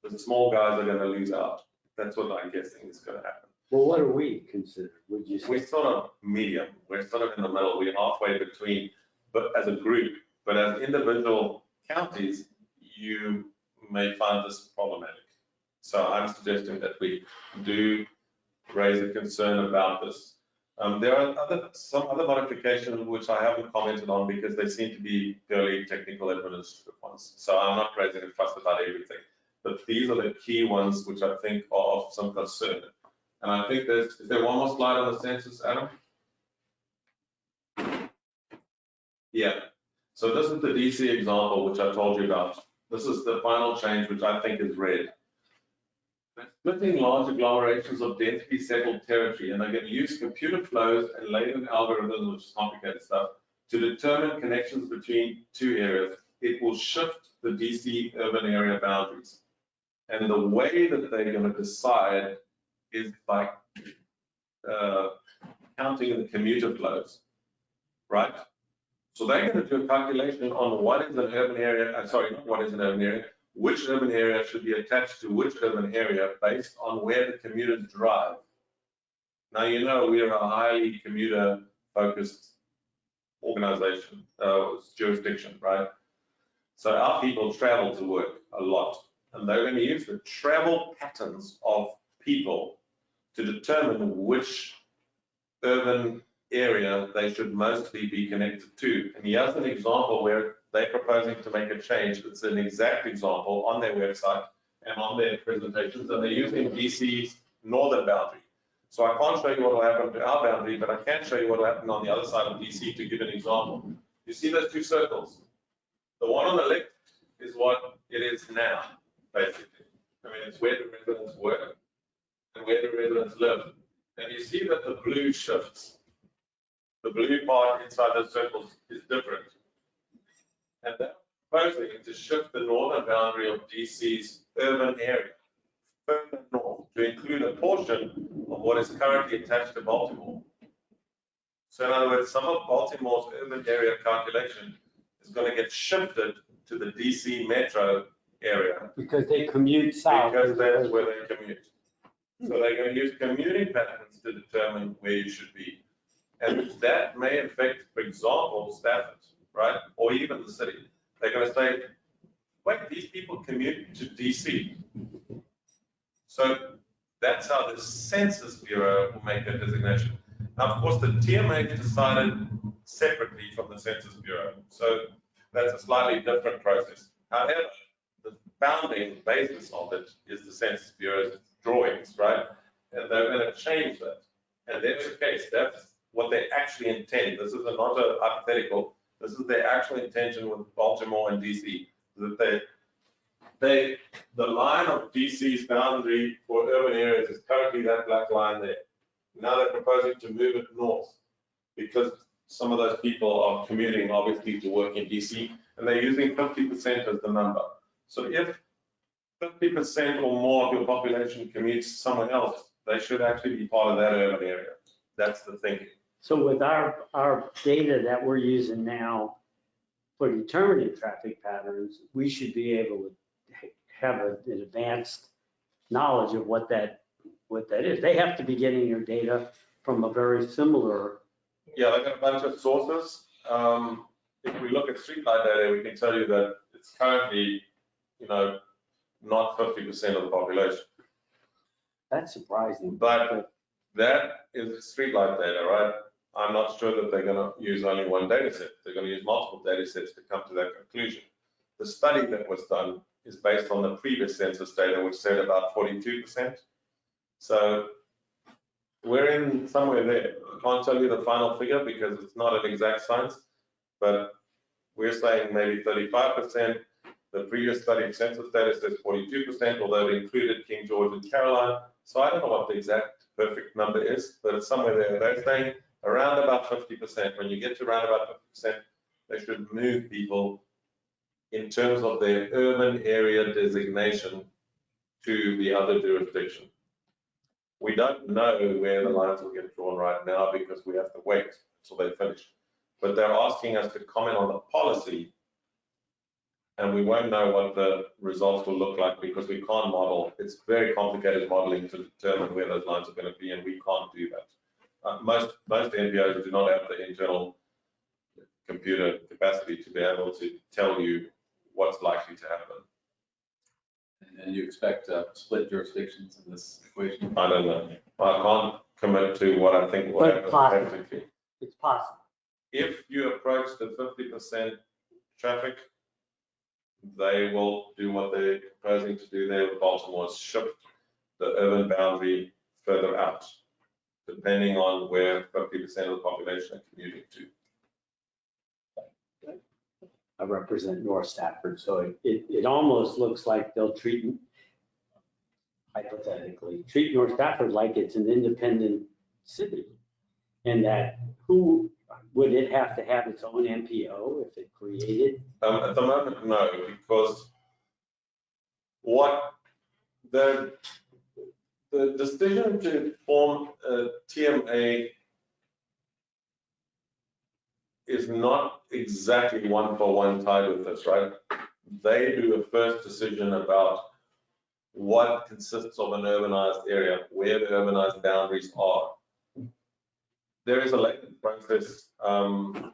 the small guys are going to lose out. That's what I'm guessing is going to happen. Well, what do we consider, would you We're say? sort of medium. We're sort of in the middle. We're halfway between, but as a group, but as individual counties, you may find this problematic. So I'm suggesting that we do raise a concern about this. There are some other modifications which I haven't commented on because they seem to be purely technical administrative ones. So I'm not raising a fuss about everything. But these are the key ones which I think are of some concern. And I think is there one more slide on the census, Adam? Yeah. So this is the DC example, which I told you about. This is the final change, which I think is red. They're splitting large agglomerations of densely settled territory, and they're going to use computer flows and latent algorithms, which is complicated stuff, to determine connections between two areas. It will shift the DC urban area boundaries. And the way that they're going to decide is by counting the commuter flows, right? So they're going to do a calculation on what is an urban area, not what is an urban area, which urban area should be attached to which urban area based on where the commuters drive. Now, you know, we are a highly commuter-focused organization, jurisdiction, right? So our people travel to work a lot, and they're going to use the travel patterns of people to determine which urban area they should mostly be connected to. And here's an example where they're proposing to make a change. It's an exact example on their website and on their presentations, and they're using DC's northern boundary. So I can't show you what will happen to our boundary, but I can show you what will happen on the other side of DC to give an example. You see those two circles? The one on the left is what it is now, basically. I mean, it's where the residents work and where the residents live. And you see that the blue shifts. The blue part inside those circles is different. And they're proposing to shift the northern boundary of DC's urban area further north to include a portion of what is currently attached to Baltimore. So in other words, some of Baltimore's urban area calculation is going to get shifted to the DC metro area. Because they commute south. Because that's where they commute. So they're going to use commuting patterns to determine where you should be. And that may affect, for example, Stafford, right? Or even the city. They're going to say, wait, these people commute to DC. So that's how the Census Bureau will make that designation. Now, of course, the TMA decided separately from the Census Bureau. So that's a slightly different process. However, the founding basis of it is the Census Bureau's drawings, right? And they're going to change that. And that's the case. That's what they actually intend. This is not a hypothetical. This is their actual intention with Baltimore and DC. That the line of DC's boundary for urban areas is currently that black line there. Now they're proposing to move it north because some of those people are commuting obviously to work in DC, and they're using 50% as the number. So if 50% or more of your population commutes somewhere else, they should actually be part of that urban area. That's the thinking. So with our data that we're using now for determining traffic patterns, we should be able to have an advanced knowledge of what that is. They have to be getting their data from a very similar. Yeah, they've got a bunch of sources. If we look at streetlight data, we can tell you that it's currently, not 50% of the population. That's surprising. But that is streetlight data, right? I'm not sure that they're going to use only one data set. They're going to use multiple data sets to come to that conclusion. The study that was done is based on the previous census data, which said about 42%. So we're in somewhere there. I can't tell you the final figure because it's not an exact science, but we're saying maybe 35%. The previous study of census data says 42%, although it included King George and Caroline. So I don't know what the exact perfect number is, but it's somewhere there. They're saying around about 50%. When you get to around about 50%, they should move people in terms of their urban area designation to the other jurisdiction. We don't know where the lines will get drawn right now because we have to wait until they finish. But they're asking us to comment on the policy and we won't know what the results will look like because we can't model. It's very complicated modeling to determine where those lines are going to be, and we can't do that. Most NPOs do not have the internal computer capacity to be able to tell you what's likely to happen. And you expect split jurisdictions in this equation? I don't know. I can't commit to what I think will But happen possible. practically. It's possible. If you approach the 50% traffic, they will do what they're proposing to do there with Baltimore, shift the urban boundary further out, depending on where 50% of the population are commuting to. I represent North Stafford, so it almost looks like they'll hypothetically, treat North Stafford like it's an independent city. And that would it have to have its own MPO if it created? At the moment, no, because what the decision to form a TMA is not exactly one-for-one tied with this, right? They do a first decision about what consists of an urbanized area, where the urbanized boundaries are. There is a latent process to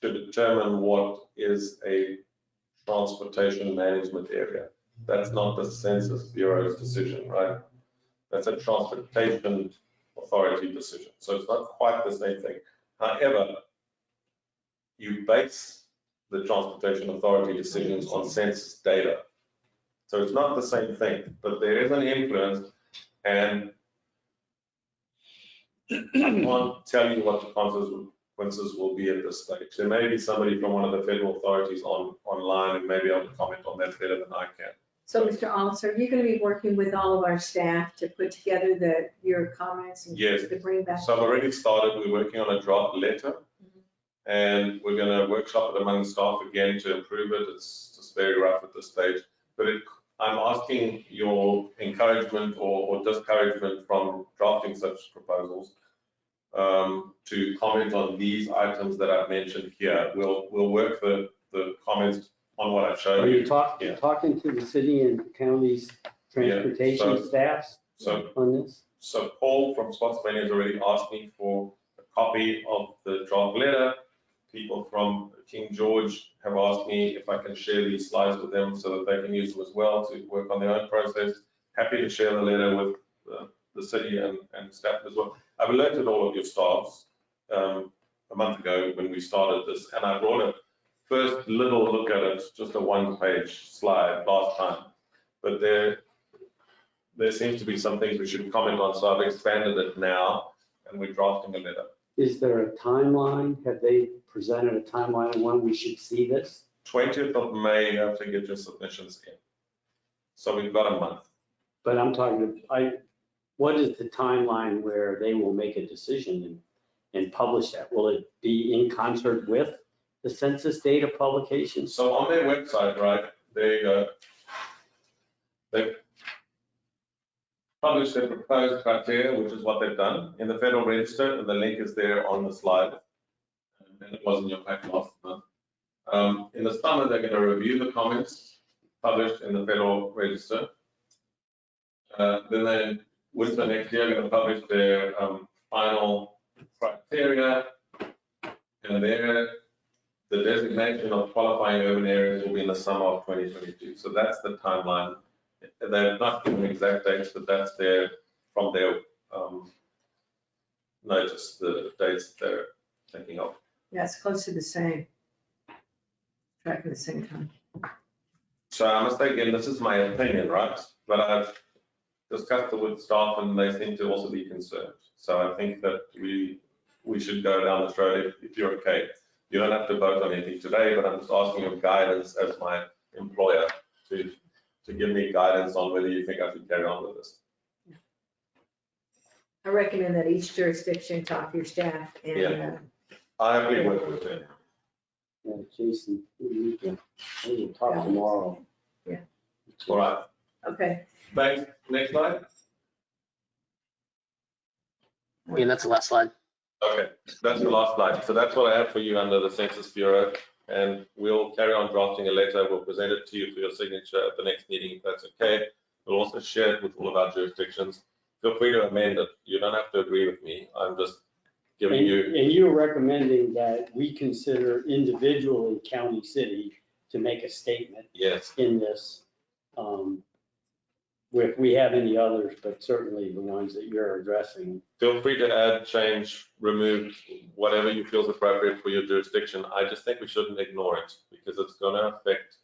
determine what is a transportation management area. That's not the Census Bureau's decision, right? That's a transportation authority decision. So it's not quite the same thing. However, you base the transportation authority decisions on census data. So it's not the same thing, but there is an influence, and I can't tell you what the consequences will be at this stage. There may be somebody from one of the federal authorities online and maybe able to comment on that better than I can. So, Mr. Officer, you're going to be working with all of our staff to put together your comments and Yes. to bring back. So I've already started. We're working on a draft letter, and we're going to workshop it among staff again to improve it. It's just very rough at this stage, but I'm asking your encouragement or discouragement from drafting such proposals to comment on these items that I've mentioned here. We'll work the comments on what I've shown Are you. you talking to the city and county's transportation staffs on this? So Paul from Spotsylvania has already asked me for a copy of the draft letter. People from King George have asked me if I can share these slides with them so that they can use them as well to work on their own process. Happy to share the letter with the city and staff as well. I've alerted all of your staffs a month ago when we started this, and I brought a first little look at it, just a one-page slide last time. But there seems to be some things we should comment on, so I've expanded it now, and we're drafting a letter. Is there a timeline? Have they presented a timeline on when we should see this? 20th of May, you have to get your submissions in. So we've got a month. But I'm talking, what is the timeline where they will make a decision and publish that? Will it be in concert with the census data publications? So on their website, right, they published their proposed criteria, which is what they've done in the Federal Register, and the link is there on the slide. And it was in your pack last month. In the summer, they're going to review the comments published in the Federal Register. Then winter next year, going to publish their final criteria, and the designation of qualifying urban areas will be in the summer of 2022. So that's the timeline. They're not giving exact dates, but that's from their notice, the dates they're thinking of. Yeah, it's close to the same. Tracking the same time. So I must say again, this is my opinion, right? But I've discussed it with staff, and they seem to also be concerned. So I think that we should go down this road if you're okay. You don't have to vote on anything today, but I'm just asking your guidance as my employer to give me guidance on whether you think I should carry on with this. I recommend that each jurisdiction talk to your staff and. Yeah. I happily work with them. Yeah, Jason, we will talk tomorrow. Yeah. All right. Okay. Thanks. Next slide. Yeah, that's the last slide. Okay, that's the last slide. So that's what I have for you under the Census Bureau. and we'll carry on drafting a letter. We'll present it to you for your signature at the next meeting, if that's okay. We'll also share it with all of our jurisdictions. Feel free to amend it. You don't have to agree with me. I'm just giving you. And you're recommending that we consider individually county, city to make a statement Yes. in this. If we have any others, but certainly the ones that you're addressing. Feel free to add, change, remove, whatever you feel is appropriate for your jurisdiction. I just think we shouldn't ignore it because it's going to affect,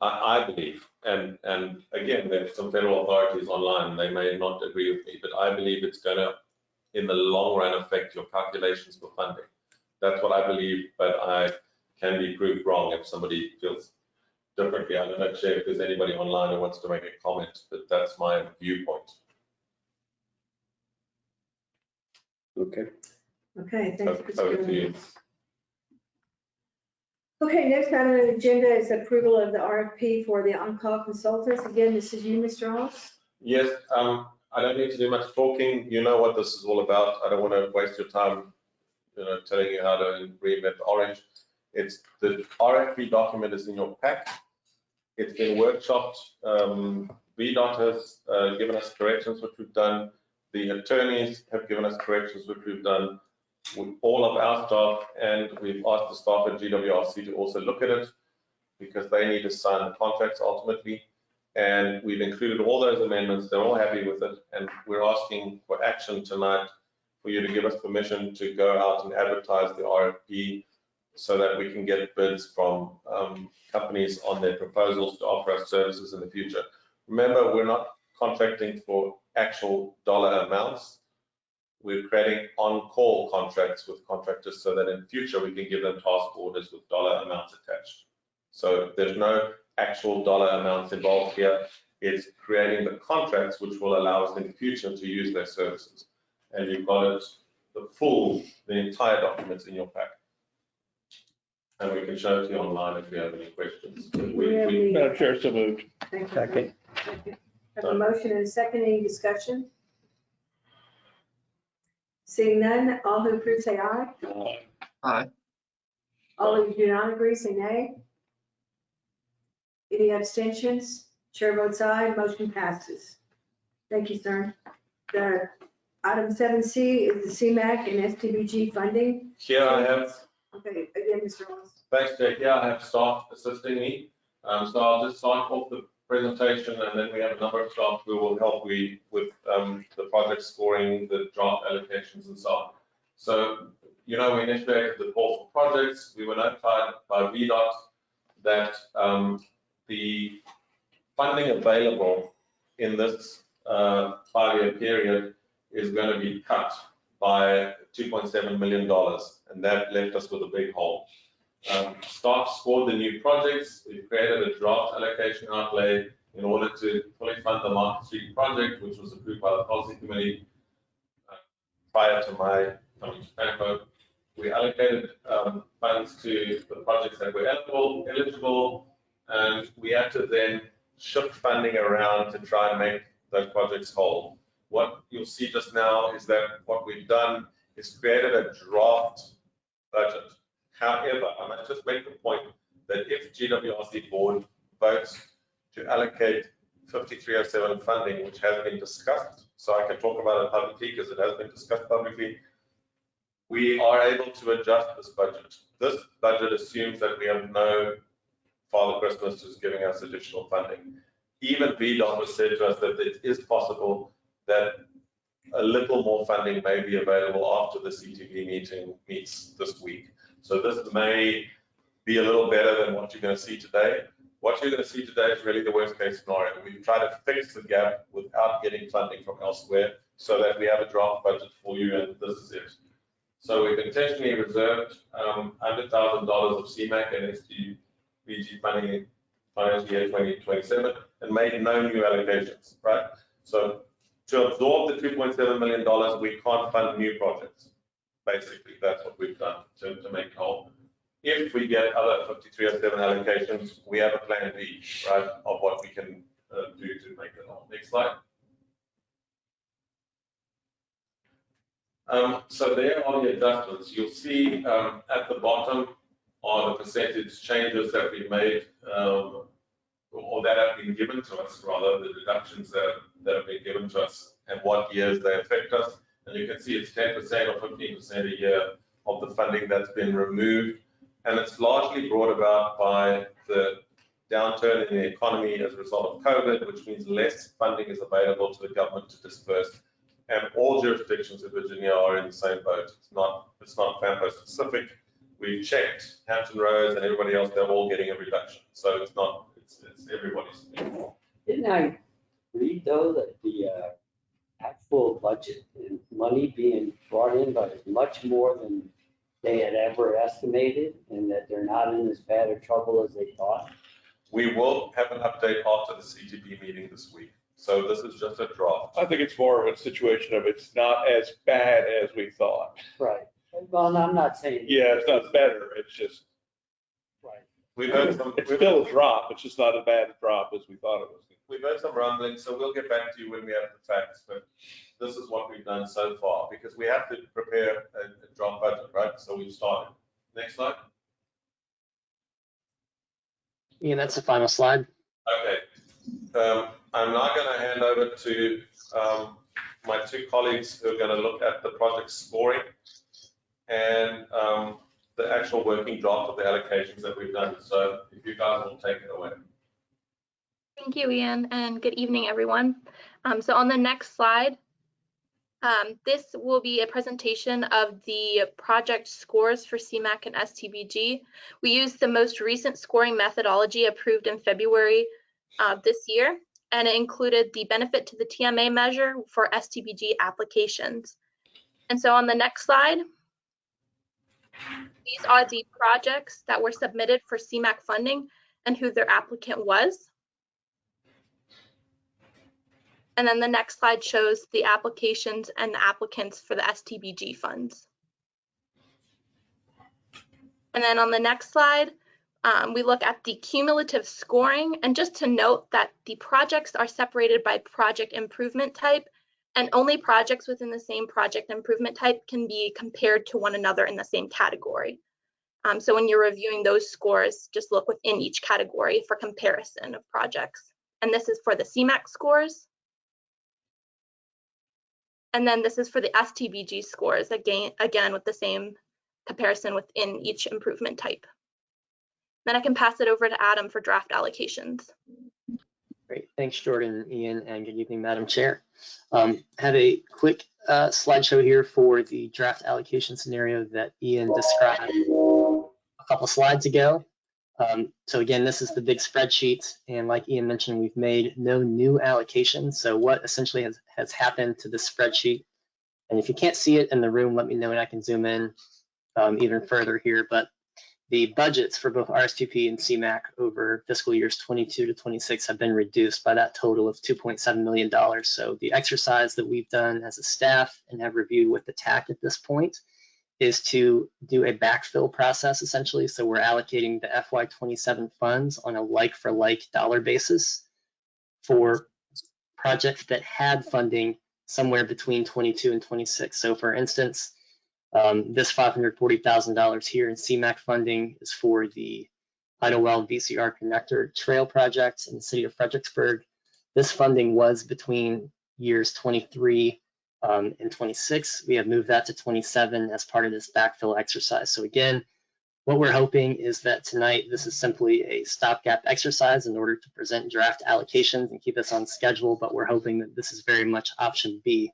I believe, and again, there's some federal authorities online, they may not agree with me, but I believe it's going to, in the long run, affect your calculations for funding. That's what I believe, but I can be proved wrong if somebody feels differently. I don't know, Chair, if there's anybody online who wants to make a comment, but that's my viewpoint. Okay. Okay, thanks, Over to you. Mr. Okay, next item on the agenda is approval of the RFP for the on-call consultants. Again, this is you, Mr. Ross. Yes, I don't need to do much talking. You know what this is all about. I don't want to waste your time, telling you how to reinvent the orange. It's the RFP document is in your pack. It's been workshopped. VDOT has given us corrections, which we've done. The attorneys have given us corrections, which we've done with all of our staff, and we've asked the staff at GWRC to also look at it because they need to sign the contracts ultimately. And we've included all those amendments. They're all happy with it, and we're asking for action tonight for you to give us permission to go out and advertise the RFP so that we can get bids from companies on their proposals to offer us services in the future. Remember, we're not contracting for actual dollar amounts. We're creating on-call contracts with contractors so that in future we can give them task orders with dollar amounts attached. So there's no actual dollar amounts involved here. It's creating the contracts which will allow us in the future to use their services. And you've got it, the entire documents in your pack. And we can show it to you online if you have any questions. Madam Chair, so moved. Thank you. Second. Have a motion and a second. Any discussion? Seeing none, all who approve say aye. Aye. All who do not agree say nay. Any abstentions? Chair votes aye, motion passes. Thank you, sir. The item 7C is the Cmac and Stbg funding. Here I have, Okay, again, Mr. Ross. thanks, Jake. Here I have staff assisting me. So I'll just start off the presentation, and then we have a number of staff who will help me with the project scoring, the draft allocations, and so on. So, we initiated the call for projects. We were notified by VDOT that the funding available in this 5-year period is going to be cut by $2.7 million, and that left us with a big hole. Staff scored the new projects. We've created a draft allocation outlay in order to fully fund the Market Street project, which was approved by the policy committee prior to my coming to Frankfurt. We allocated funds to the projects that were eligible, and we had to then shift funding around to try and make those projects whole. What you'll see just now is that what we've done is created a draft budget. However, I must just make the point that if GWRC board votes to allocate 5307 funding, which has been discussed, so I can talk about it publicly because it has been discussed publicly, we are able to adjust this budget. This budget assumes that we have no Father Christmas who's giving us additional funding. Even VDOT has said to us that it is possible that a little more funding may be available after the CTV meeting meets this week. So this may be a little better than what you're going to see today. What you're going to see today is really the worst case scenario. We've tried to fix the gap without getting funding from elsewhere so that we have a draft budget for you, and this is it. So we've intentionally reserved $100,000 of Cmac and Stbg funding in financial year 2027 and made no new allocations, right? So to absorb the $2.7 million, we can't fund new projects. Basically, that's what we've done to make whole. If we get other 5307 allocations, we have a plan B, right, of what we can do to make it whole. Next slide. So there are the adjustments. You'll see at the bottom are the percentage changes that we made, or that have been given to us, rather, the deductions that have been given to us and what years they affect us. And you can see it's 10% or 15% a year of the funding that's been removed. And it's largely brought about by the downturn in the economy as a result of COVID, which means less funding is available to the government to disperse. And all jurisdictions in Virginia are in the same boat. It's not FAMPO specific. We've checked Hampton Roads and everybody else, they're all getting a reduction. So it's everybody's. Didn't I read though that the actual budget and money being brought in by much more than they had ever estimated, and that they're not in as bad a trouble as they thought? We will have an update after the CTP meeting this week. So this is just a draft. I think it's more of a situation of it's not as bad as we thought. Right. Well, I'm not saying. Yeah, it's not better. It's just, Right. We've heard some. it's still a drop. It's just not a bad drop as we thought it was. We've heard some rumblings, so we'll get back to you when we have the facts. But this is what we've done so far, because we have to prepare a draft budget, right? So we've started. Next slide. Ian, that's the final slide. Okay. I'm now going to hand over to my two colleagues who are going to look at the project scoring and the actual working draft of the allocations that we've done. So if you guys will take it away. Thank you, Ian, and good evening, everyone. So on the next slide, this will be a presentation of the project scores for Cmac and Stbg. We used the most recent scoring methodology approved in February this year, and it included the benefit to the TMA measure for Stbg applications. And so on the next slide, these are the projects that were submitted for Cmac funding and who their applicant was. And then the next slide shows the applications and the applicants for the Stbg funds. And then on the next slide, we look at the cumulative scoring. And just to note that the projects are separated by project improvement type, and only projects within the same project improvement type can be compared to one another in the same category. So when you're reviewing those scores, just look within each category for comparison of projects. And this is for the Cmac scores. And then this is for the Stbg scores, again with the same comparison within each improvement type. Then I can pass it over to Adam for draft allocations. Great, thanks Jordan, Ian, and good evening, Madam Chair. Have a quick slideshow here for the draft allocation scenario that Ian described a couple slides ago. So again, this is the big spreadsheet, and like Ian mentioned, we've made no new allocations. So what essentially has happened to this spreadsheet, and if you can't see it in the room, let me know and I can zoom in even further here, but the budgets for both RSTP and Cmac over fiscal years 22 to 26 have been reduced by that total of $2.7 million. So the exercise that we've done as a staff and have reviewed with the TAC at this point is to do a backfill process essentially. So we're allocating the FY27 funds on a like-for-like dollar basis for projects that had funding somewhere between 22 and 26. So for instance, this $540,000 here in Cmac funding is for the Idlewild VCR connector trail project in the city of Fredericksburg. This funding was between years 23 and 26. We have moved that to 27 as part of this backfill exercise. So again, what we're hoping is that tonight this is simply a stopgap exercise in order to present draft allocations and keep us on schedule, but we're hoping that this is very much option B.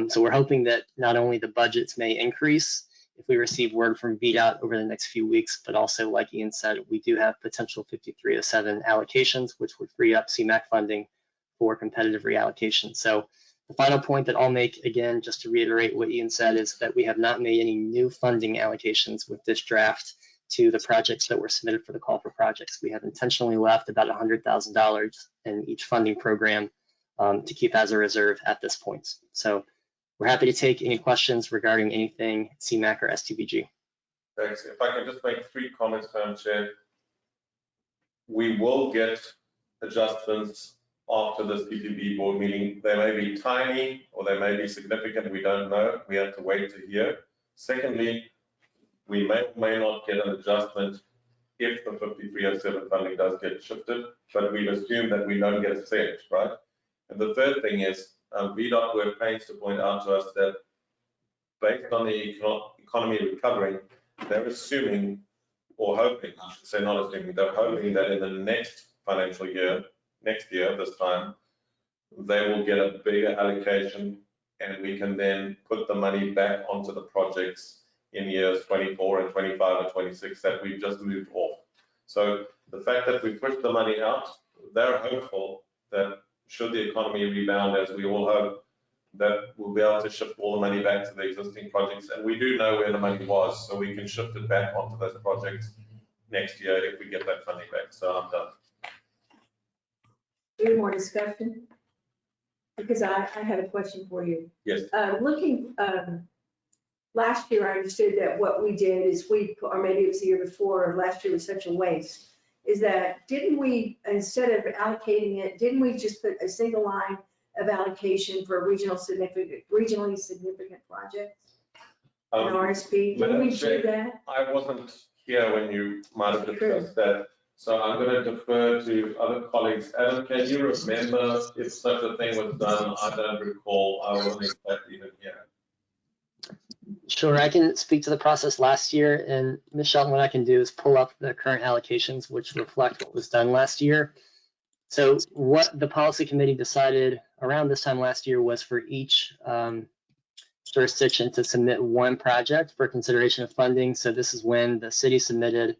So we're hoping that not only the budgets may increase if we receive word from VDOT over the next few weeks, but also, like Ian said, we do have potential 5307 allocations, which would free up Cmac funding for competitive reallocation. So the final point that I'll make, again, just to reiterate what Ian said, is that we have not made any new funding allocations with this draft to the projects that were submitted for the call for projects. We have intentionally left about $100,000 in each funding program to keep as a reserve at this point. So we're happy to take any questions regarding anything Cmac or Stbg. Thanks. If I can just make 3 comments, Madam Chair. We will get adjustments after this PTB board meeting. They may be tiny or they may be significant. We don't know. We have to wait to hear. Secondly, We may or may not get an adjustment if the 5307 funding does get shifted, but we've assumed that we don't get a cent, right? And the third thing is, VDOT were pains to point out to us that based on the economy recovering, they're assuming, or hoping, I should say not assuming, they're hoping that in the next financial year, next year, this time, they will get a bigger allocation and we can then put the money back onto the projects in years 24 and 25 and 26 that we've just moved off. So the fact that we pushed the money out, they're hopeful that should the economy rebound, as we all hope, that we'll be able to shift all the money back to the existing projects. And we do know where the money was, so we can shift it back onto those projects next year if we get that funding back. So I'm done. Any more discussion? Because I have a question for you. Yes. Looking, last year I understood that what we did is or maybe it was the year before, or last year was such a waste, is that didn't we, instead of allocating it, didn't we just put a single line of allocation for regionally significant projects in RSP? Didn't we do that? I wasn't here when you might have discussed that. So I'm going to defer to other colleagues. Adam, can you remember if such a thing was done? I don't recall. I wasn't exactly even here. Sure, I can speak to the process last year, and Ms. Shelton, what I can do is pull up the current allocations, which reflect what was done last year. So what the policy committee decided around this time last year was for each jurisdiction to submit one project for consideration of funding. So this is when the city submitted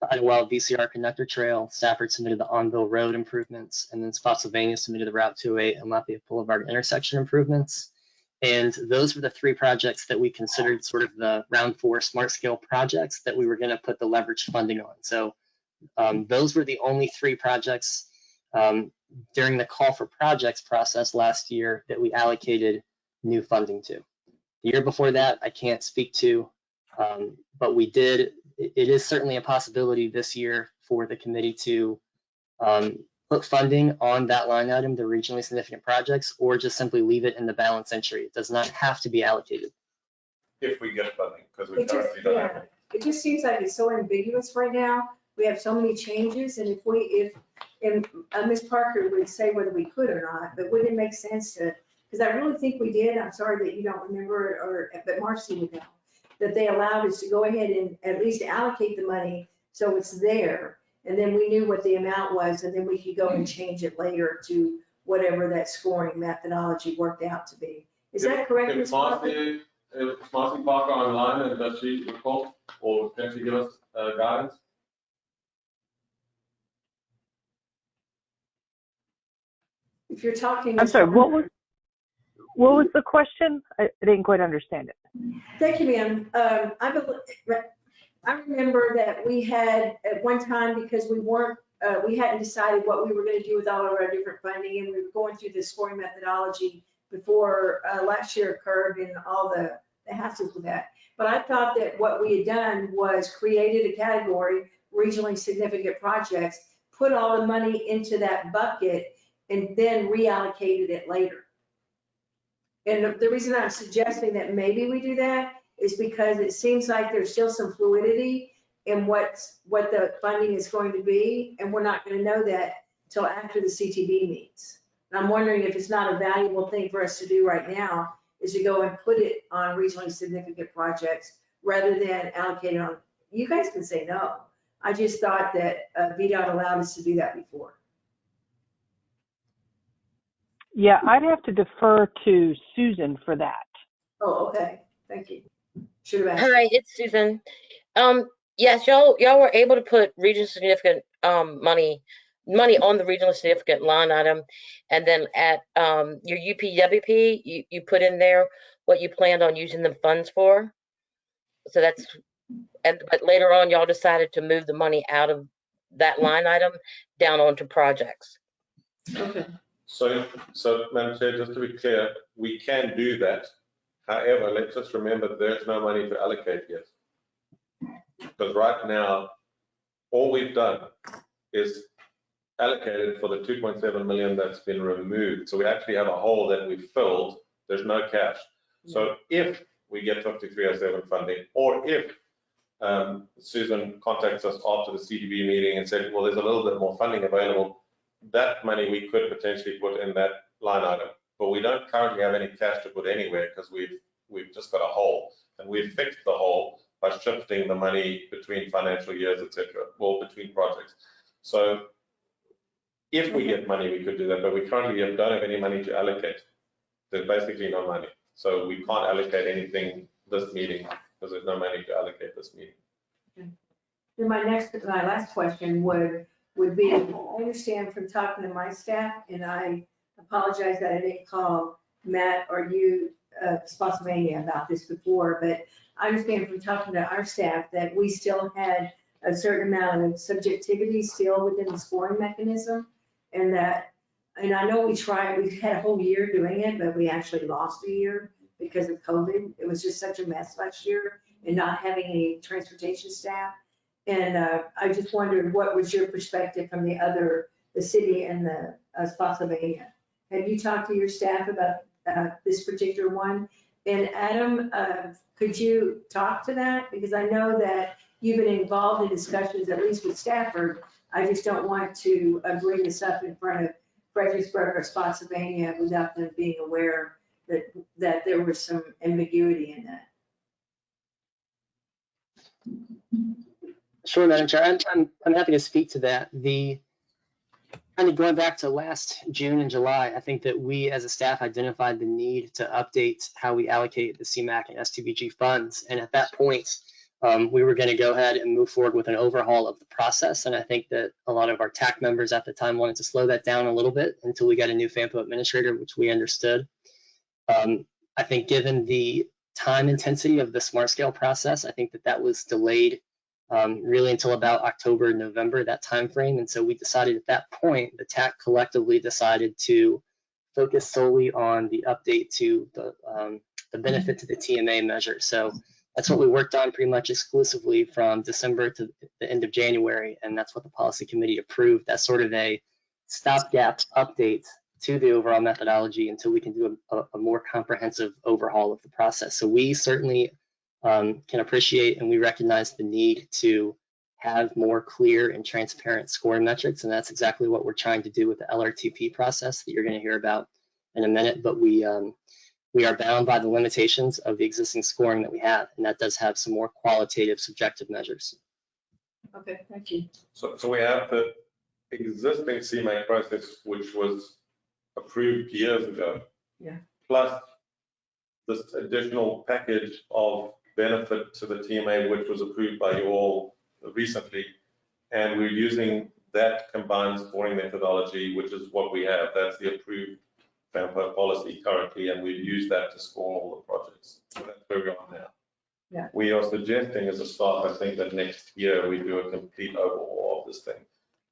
the Idlewild VCR Conductor Trail, Stafford submitted the Onville Road improvements, and then Spotsylvania submitted the Route 208 and Lafayette Boulevard intersection improvements. And those were the three projects that we considered sort of the round 4 smart scale projects that we were going to put the leverage funding on. So those were the only 3 projects during the call for projects process last year that we allocated new funding to. The year before that, I can't speak to, but we did. It is certainly a possibility this year for the committee to put funding on that line item, the regionally significant projects, or just simply leave it in the balance entry. It does not have to be allocated. If we get funding, because we currently don't have it. It just seems like it's so ambiguous right now. We have so many changes, and if Ms. Parker would say whether we could or not, but would it make sense to, because I really think we did, I'm sorry that you don't remember it, but Marcy would know, that they allowed us to go ahead and at least allocate the money so it's there, and then we knew what the amount was, and then we could go and change it later to whatever that scoring methodology worked out to be. Is that correct, Ms. Parker? Is Marcy Parker online, and does she recall, or can she give us guidance? If you're talking. I'm sorry, what was the question? I didn't quite understand it. Thank you, ma'am. I remember that we had at one time, because we hadn't decided what we were going to do with all of our different funding, and we were going through the scoring methodology before last year occurred and all the hassles with that. But I thought that what we had done was created a category, regionally significant projects, put all the money into that bucket, and then reallocated it later. And the reason I'm suggesting that maybe we do that is because it seems like there's still some fluidity in what the funding is going to be, and we're not going to know that until after the CTB meets. And I'm wondering if it's not a valuable thing for us to do right now, is to go and put it on regionally significant projects rather than allocate it on. You guys can say no. I just thought that VDOT allowed us to do that before. Yeah, I'd have to defer to Susan for that. Oh, okay. Thank you. Should have asked. Hi, it's Susan. Yes, y'all were able to put regional significant money on the regional significant line item, and then at your UPWP, you put in there what you planned on using the funds for. So that's, but later on, y'all decided to move the money out of that line item down onto projects. Okay. So Madam Chair, just to be clear, we can do that. However, let's just remember there's no money to allocate yet. Because right now, all we've done is allocated for the 2.7 million that's been removed. So we actually have a hole that we filled. There's no cash. So if we get 5307 funding, or if Susan contacts us after the CDB meeting and said, well, there's a little bit more funding available. That money we could potentially put in that line item, but we don't currently have any cash to put anywhere because we've just got a hole, and we've fixed the hole by shifting the money between financial years, etc., or between projects. So if we get money, we could do that, but we currently don't have any money to allocate. There's basically no money. So we can't allocate anything this meeting because there's no money to allocate this meeting. Okay. Then my last question would be, I understand from talking to my staff, and I apologize that I didn't call Matt or you, Spotsylvania, about this before, but I understand from talking to our staff that we still had a certain amount of subjectivity still within the scoring mechanism, and I know we had a whole year doing it, but we actually lost a year because of COVID. It was just such a mess last year, and not having any transportation staff. And I just wondered, what was your perspective from the city and the Spotsylvania? Have you talked to your staff about this particular one? And Adam, could you talk to that? Because I know that you've been involved in discussions, at least with Stafford. I just don't want to bring this up in front of Fredericksburg or Spotsylvania without them being aware that there was some ambiguity in that. Sure, Madam Chair. I'm happy to speak to that. Kind of going back to last June and July, I think that we as a staff identified the need to update how we allocate the Cmac and Stbg funds. And at that point, we were going to go ahead and move forward with an overhaul of the process. And I think that a lot of our TAC members at the time wanted to slow that down a little bit until we got a new FAMPO administrator, which we understood. I think given the time intensity of the smart scale process, I think that was delayed really until about October, November, that time frame. And so we decided at that point, the TAC collectively decided to focus solely on the update to the benefit to the TMA measure. So that's what we worked on pretty much exclusively from December to the end of January, and that's what the policy committee approved. That's sort of a stopgap update to the overall methodology until we can do a more comprehensive overhaul of the process. So we certainly can appreciate and we recognize the need to have more clear and transparent scoring metrics, and that's exactly what we're trying to do with the Lrtp process that you're going to hear about in a minute. But we are bound by the limitations of the existing scoring that we have, and that does have some more qualitative, subjective measures. Okay, thank you. So we have the existing Cmac process, which was approved years ago. Yeah. Plus this additional package of benefit to the TMA, which was approved by you all recently. And we're using that combined scoring methodology, which is what we have. That's the approved FAMPO policy currently, and we've used that to score all the projects. So that's where we are now. Yeah. We are suggesting as a start, I think, that next year we do a complete overhaul of this thing.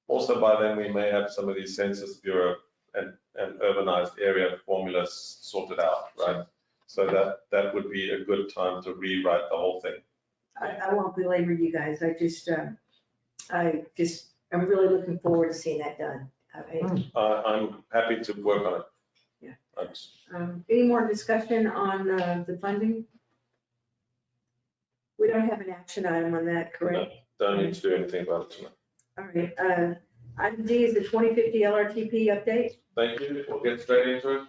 Also, by then we may have some of these Census Bureau and urbanized area formulas sorted out, right? So that would be a good time to rewrite the whole thing. I won't belabor you guys. I'm really looking forward to seeing that done. I'm happy to work on it. Yeah. Any more discussion on the funding? We don't have an action item on that, correct? No, don't need to do anything about it tonight. All right. Item D is the 2050 Lrtp update. Thank you. We'll get straight into it.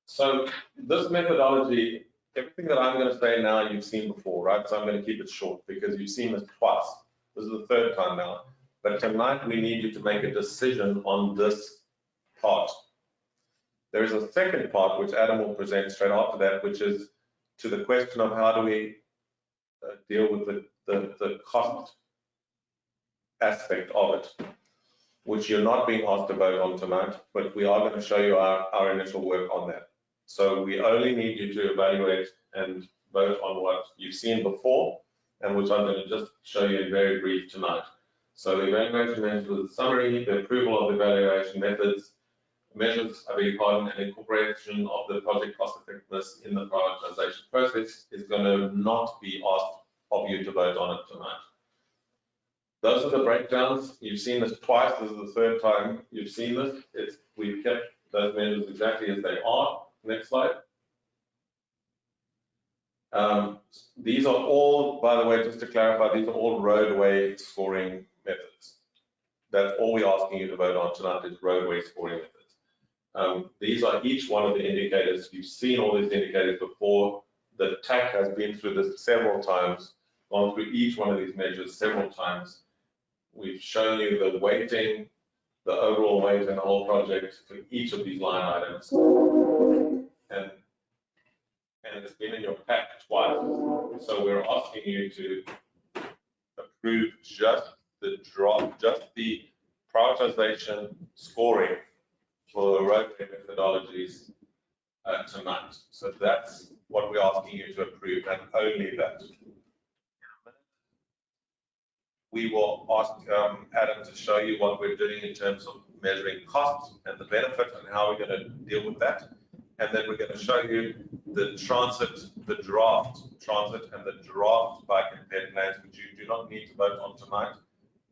So this methodology, everything that I'm going to say now you've seen before, right? So I'm going to keep it short because you've seen this twice. This is the third time now. But tonight we need you to make a decision on this part. There is a second part which Adam will present straight after that, which is to the question of how do we deal with the cost aspect of it, which you're not being asked to vote on tonight, but we are going to show you our initial work on that. So we only need you to evaluate and vote on what you've seen before, and which I'm going to just show you in very brief tonight. So the evaluation measures, summary, the approval of the evaluation methods, measures, I beg your pardon, and incorporation of the project cost effectiveness in the prioritization process is going to not be asked of you to vote on it tonight. Those are the breakdowns. You've seen this twice. This is the third time you've seen this. We've kept those measures exactly as they are. Next slide. These are all, by the way, just to clarify, these are all roadway scoring methods. That's all we're asking you to vote on tonight is roadway scoring methods. These are each one of the indicators. You've seen all these indicators before. The TAC has been through this several times, gone through each one of these measures several times. We've shown you the weighting, the overall weight in the whole project for each of these line items. And it's been in your pack twice. So we're asking you to approve just the prioritization scoring for the roadway methodologies tonight. So that's what we're asking you to approve, and only that. We will ask Adam to show you what we're doing in terms of measuring costs and the benefit and how we're going to deal with that. And then we're going to show you the draft transit and the draft bike and ped plans, which you do not need to vote on tonight.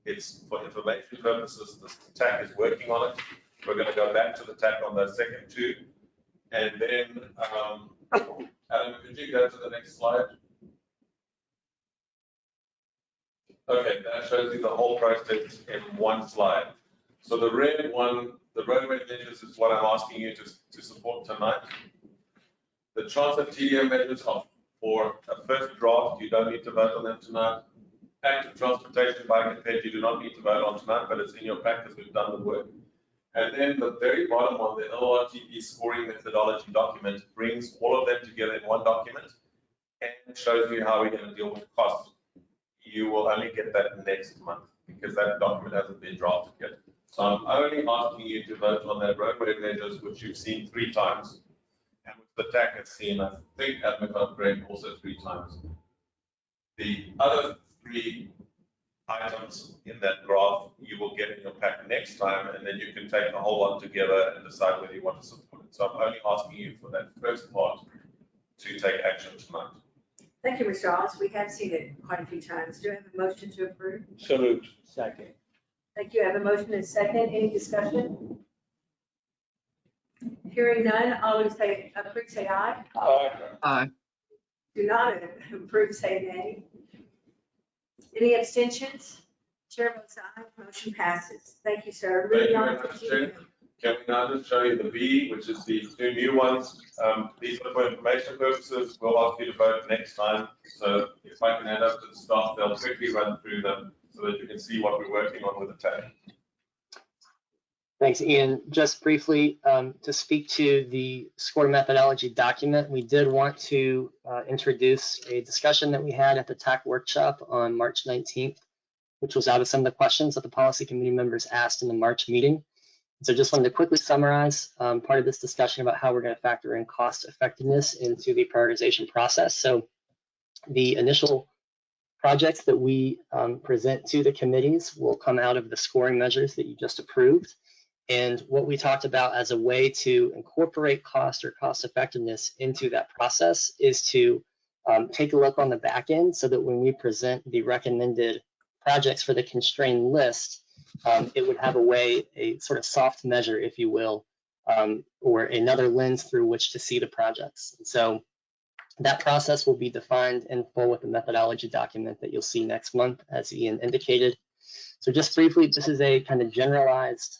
It's for information purposes. The TAC is working on it. We're going to go back to the TAC on the second two. And then, Adam, could you go to the next slide? Okay, that shows you the whole process in one slide. So the red one, the roadway measures, is what I'm asking you to support tonight. The transit TDM measures are for a first draft. You don't need to vote on them tonight. Active transportation bike and ped, you do not need to vote on tonight, but it's in your pack because we've done the work. And then the very bottom one, the Lrtp scoring methodology document, brings all of them together in one document and shows you how we're going to deal with costs. You will only get that next month because that document hasn't been drafted yet. So I'm only asking you to vote on that roadway measures, which you've seen 3 times. And with the TAC has seen, I think, at McConnell also 3 times. The other 3 items in that graph you will get in your pack next time, and then you can take the whole lot together and decide whether you want to support it. So I'm only asking you for that first part to take action tonight. Thank you, Mr. Hollis. We have seen it quite a few times. Do I have a motion to approve? So moved. Second. Thank you. I have a motion and second. Any discussion? Hearing none, all who say approve, say aye. Aye. Aye. Do not approve, say nay. Any abstentions? Chair votes aye. Motion passes. Thank you, sir. Thank you Moving very on much, to Jen. Can we now just show you the B, which is the 2 new ones? These are for information purposes. We'll ask you to vote next time. So if I can hand up to the staff, they'll quickly run through them so that you can see what we're working on with the TAC. Thanks, Ian. Just briefly, to speak to the score methodology document, we did want to introduce a discussion that we had at the TAC workshop on March 19th, which was out of some of the questions that the policy committee members asked in the March meeting. So just wanted to quickly summarize part of this discussion about how we're going to factor in cost effectiveness into the prioritization process. So the initial projects that we present to the committees will come out of the scoring measures that you just approved. And what we talked about as a way to incorporate cost or cost effectiveness into that process is to take a look on the back end so that when we present the recommended projects for the constrained list, it would have a sort of soft measure, if you will, or another lens through which to see the projects. And so that process will be defined in full with the methodology document that you'll see next month, as Ian indicated. So just briefly, this is a kind of generalized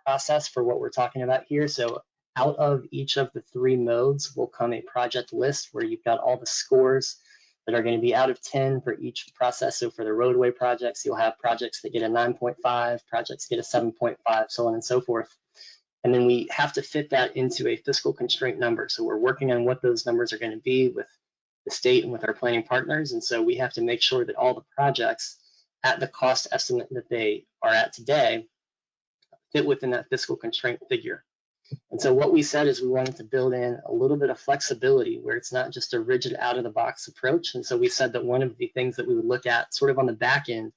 process for what we're talking about here. So out of each of the 3 modes will come a project list where you've got all the scores that are going to be out of 10 for each process. So for the roadway projects, you'll have projects that get a 9.5, projects get a 7.5, so on and so forth. And then we have to fit that into a fiscal constraint number. So we're working on what those numbers are going to be with the state and with our planning partners. And so we have to make sure that all the projects at the cost estimate that they are at today fit within that fiscal constraint figure. And so what we said is we wanted to build in a little bit of flexibility where it's not just a rigid out-of-the-box approach. And so we said that one of the things that we would look at sort of on the back end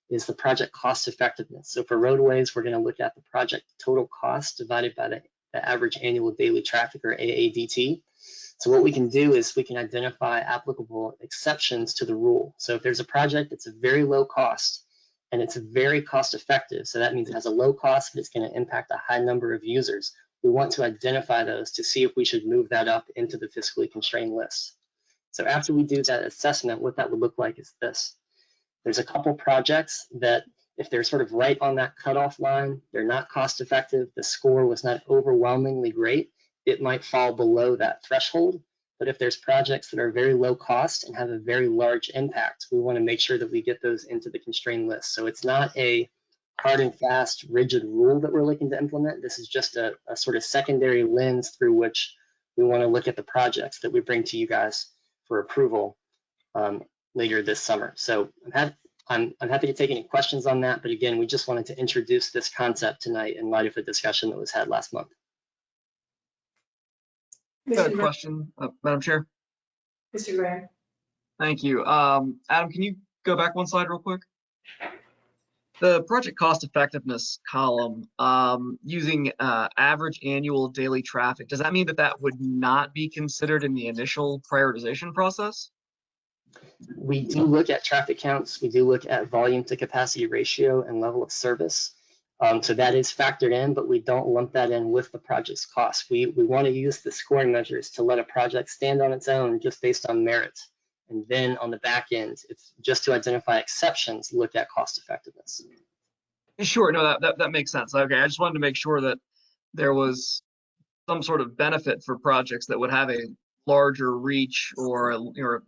is the project cost effectiveness. So for roadways, we're going to look at the project total cost divided by the average annual daily traffic, or AADT. So what we can do is we can identify applicable exceptions to the rule. So if there's a project that's a very low cost and it's very cost effective, so that means it has a low cost, but it's going to impact a high number of users. We want to identify those to see if we should move that up into the fiscally constrained list. So after we do that assessment, what that would look like is this. There's a couple projects that if they're sort of right on that cutoff line, they're not cost effective, the score was not overwhelmingly great, it might fall below that threshold. But if there's projects that are very low cost and have a very large impact, we want to make sure that we get those into the constrained list. So it's not a hard and fast, rigid rule that we're looking to implement. This is just a sort of secondary lens through which we want to look at the projects that we bring to you guys for approval later this summer. So I'm happy to take any questions on that, but again, we just wanted to introduce this concept tonight in light of the discussion that was had last month. Got a question, Madam Chair. Mr. Graham. Thank you. Adam, can you go back one slide real quick? The project cost effectiveness column, using average annual daily traffic, does that mean that that would not be considered in the initial prioritization process? We do look at traffic counts. We do look at volume to capacity ratio and level of service. So that is factored in, but we don't lump that in with the project's cost. We want to use the scoring measures to let a project stand on its own just based on merit. And then on the back end, it's just to identify exceptions, look at cost effectiveness. Sure, no, that makes sense. Okay, I just wanted to make sure that there was some sort of benefit for projects that would have a larger reach or a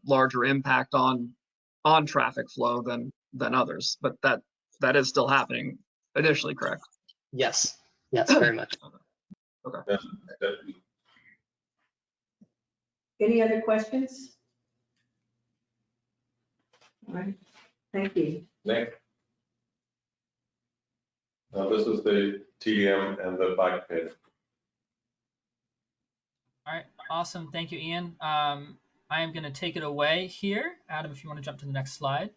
larger impact on traffic flow than others. But that is still happening initially, correct? Yes, very much. Okay. Any other questions? All right, thank you. Nick? Now this is the TDM and the bike ped. All right, awesome. Thank you, Ian. I am going to take it away here. Adam, if you want to jump to the next slide.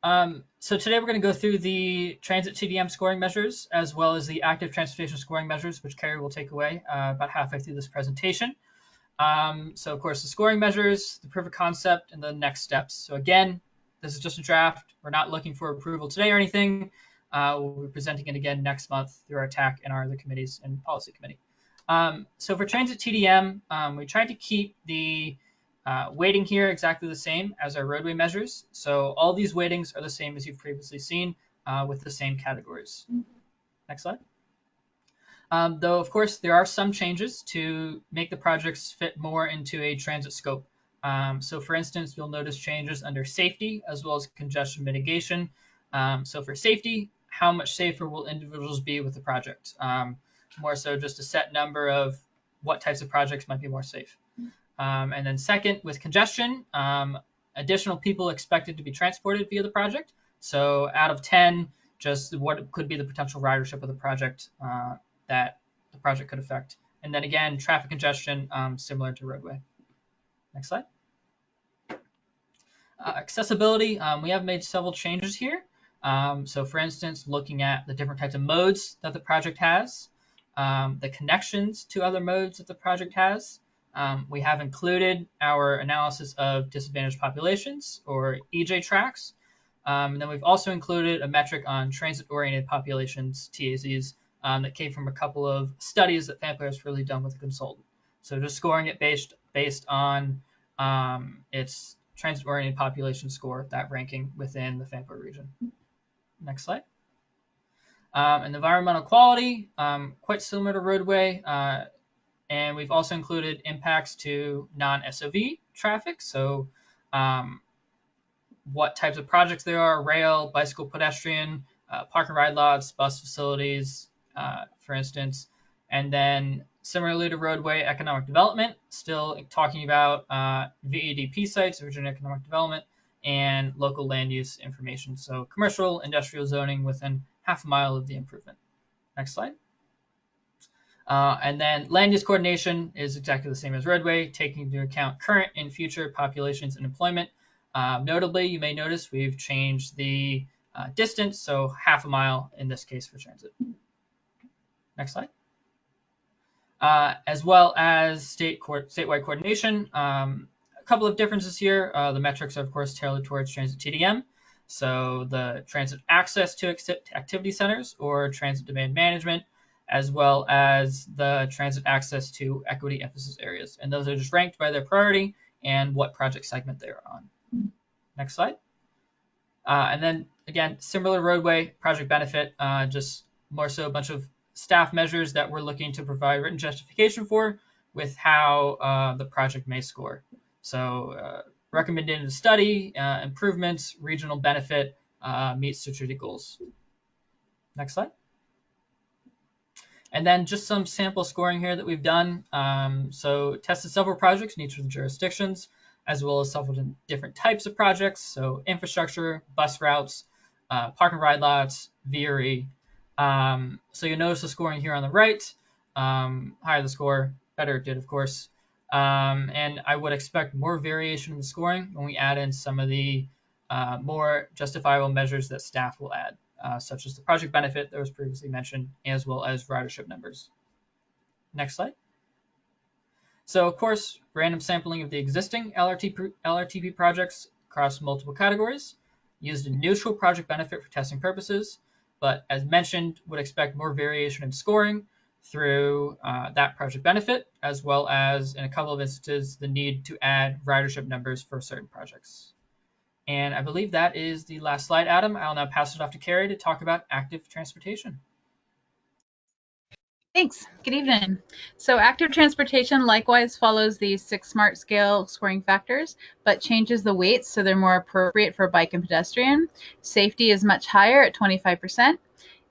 So today we're going to go through the transit TDM scoring measures as well as the active transportation scoring measures, which Carrie will take away about halfway through this presentation. So of course the scoring measures, the proof of concept, and the next steps. So again, this is just a draft. We're not looking for approval today or anything. We'll be presenting it again next month through our TAC and our other committees and policy committee. So for transit TDM, we tried to keep the weighting here exactly the same as our roadway measures. So all these weightings are the same as you've previously seen with the same categories. Next slide. Though, of course, there are some changes to make the projects fit more into a transit scope. So for instance, you'll notice changes under safety as well as congestion mitigation. So for safety, how much safer will individuals be with the project? More so just a set number of what types of projects might be more safe. And then second, with congestion, additional people expected to be transported via the project. So out of 10, just what could be the potential ridership of the project that the project could affect. And then again, traffic congestion, similar to roadway. Next slide. Accessibility, we have made several changes here. So for instance, looking at the different types of modes that the project has, the connections to other modes that the project has. We have included our analysis of disadvantaged populations, or EJ tracks. And then we've also included a metric on transit-oriented populations, TAZs, that came from a couple of studies that FAMPA has really done with a consultant. So just scoring it based on its transit-oriented population score, that ranking within the FAMPA region. Next slide. And environmental quality, quite similar to roadway. And we've also included impacts to non-SOV traffic. So what types of projects there are: rail, bicycle, pedestrian, park and ride lots, bus facilities, for instance. And then similarly to roadway, economic development, still talking about VEDP sites, Virginia Economic Development, and local land use information. So commercial, industrial zoning within half a mile of the improvement. Next slide. And then land use coordination is exactly the same as roadway, taking into account current and future populations and employment. Notably, you may notice we've changed the distance, so half a mile in this case for transit. Next slide. As well as statewide coordination. A couple of differences here. The metrics are, of course, tailored towards transit TDM. So the transit access to activity centers or transit demand management, as well as the transit access to equity emphasis areas. And those are just ranked by their priority and what project segment they're on. Next slide. And then again, similar roadway project benefit, just more so a bunch of staff measures that we're looking to provide written justification for with how the project may score. So recommended in the study, improvements, regional benefit, meets strategic goals. Next slide. And then just some sample scoring here that we've done. So tested several projects in each of the jurisdictions, as well as several different types of projects. So infrastructure, bus routes, park and ride lots, VRE. So you'll notice the scoring here on the right. Higher the score, better it did, of course. And I would expect more variation in the scoring when we add in some of the more justifiable measures that staff will add, such as the project benefit that was previously mentioned, as well as ridership numbers. Next slide. So of course, random sampling of the existing LRTP projects across multiple categories, used a neutral project benefit for testing purposes, but as mentioned, would expect more variation in scoring through that project benefit, as well as in a couple of instances, the need to add ridership numbers for certain projects. And I believe that is the last slide, Adam. I'll now pass it off to Carrie to talk about active transportation. Thanks. Good evening. So active transportation likewise follows the 6 SMART scale scoring factors, but changes the weights so they're more appropriate for bike and pedestrian. Safety is much higher at 25%,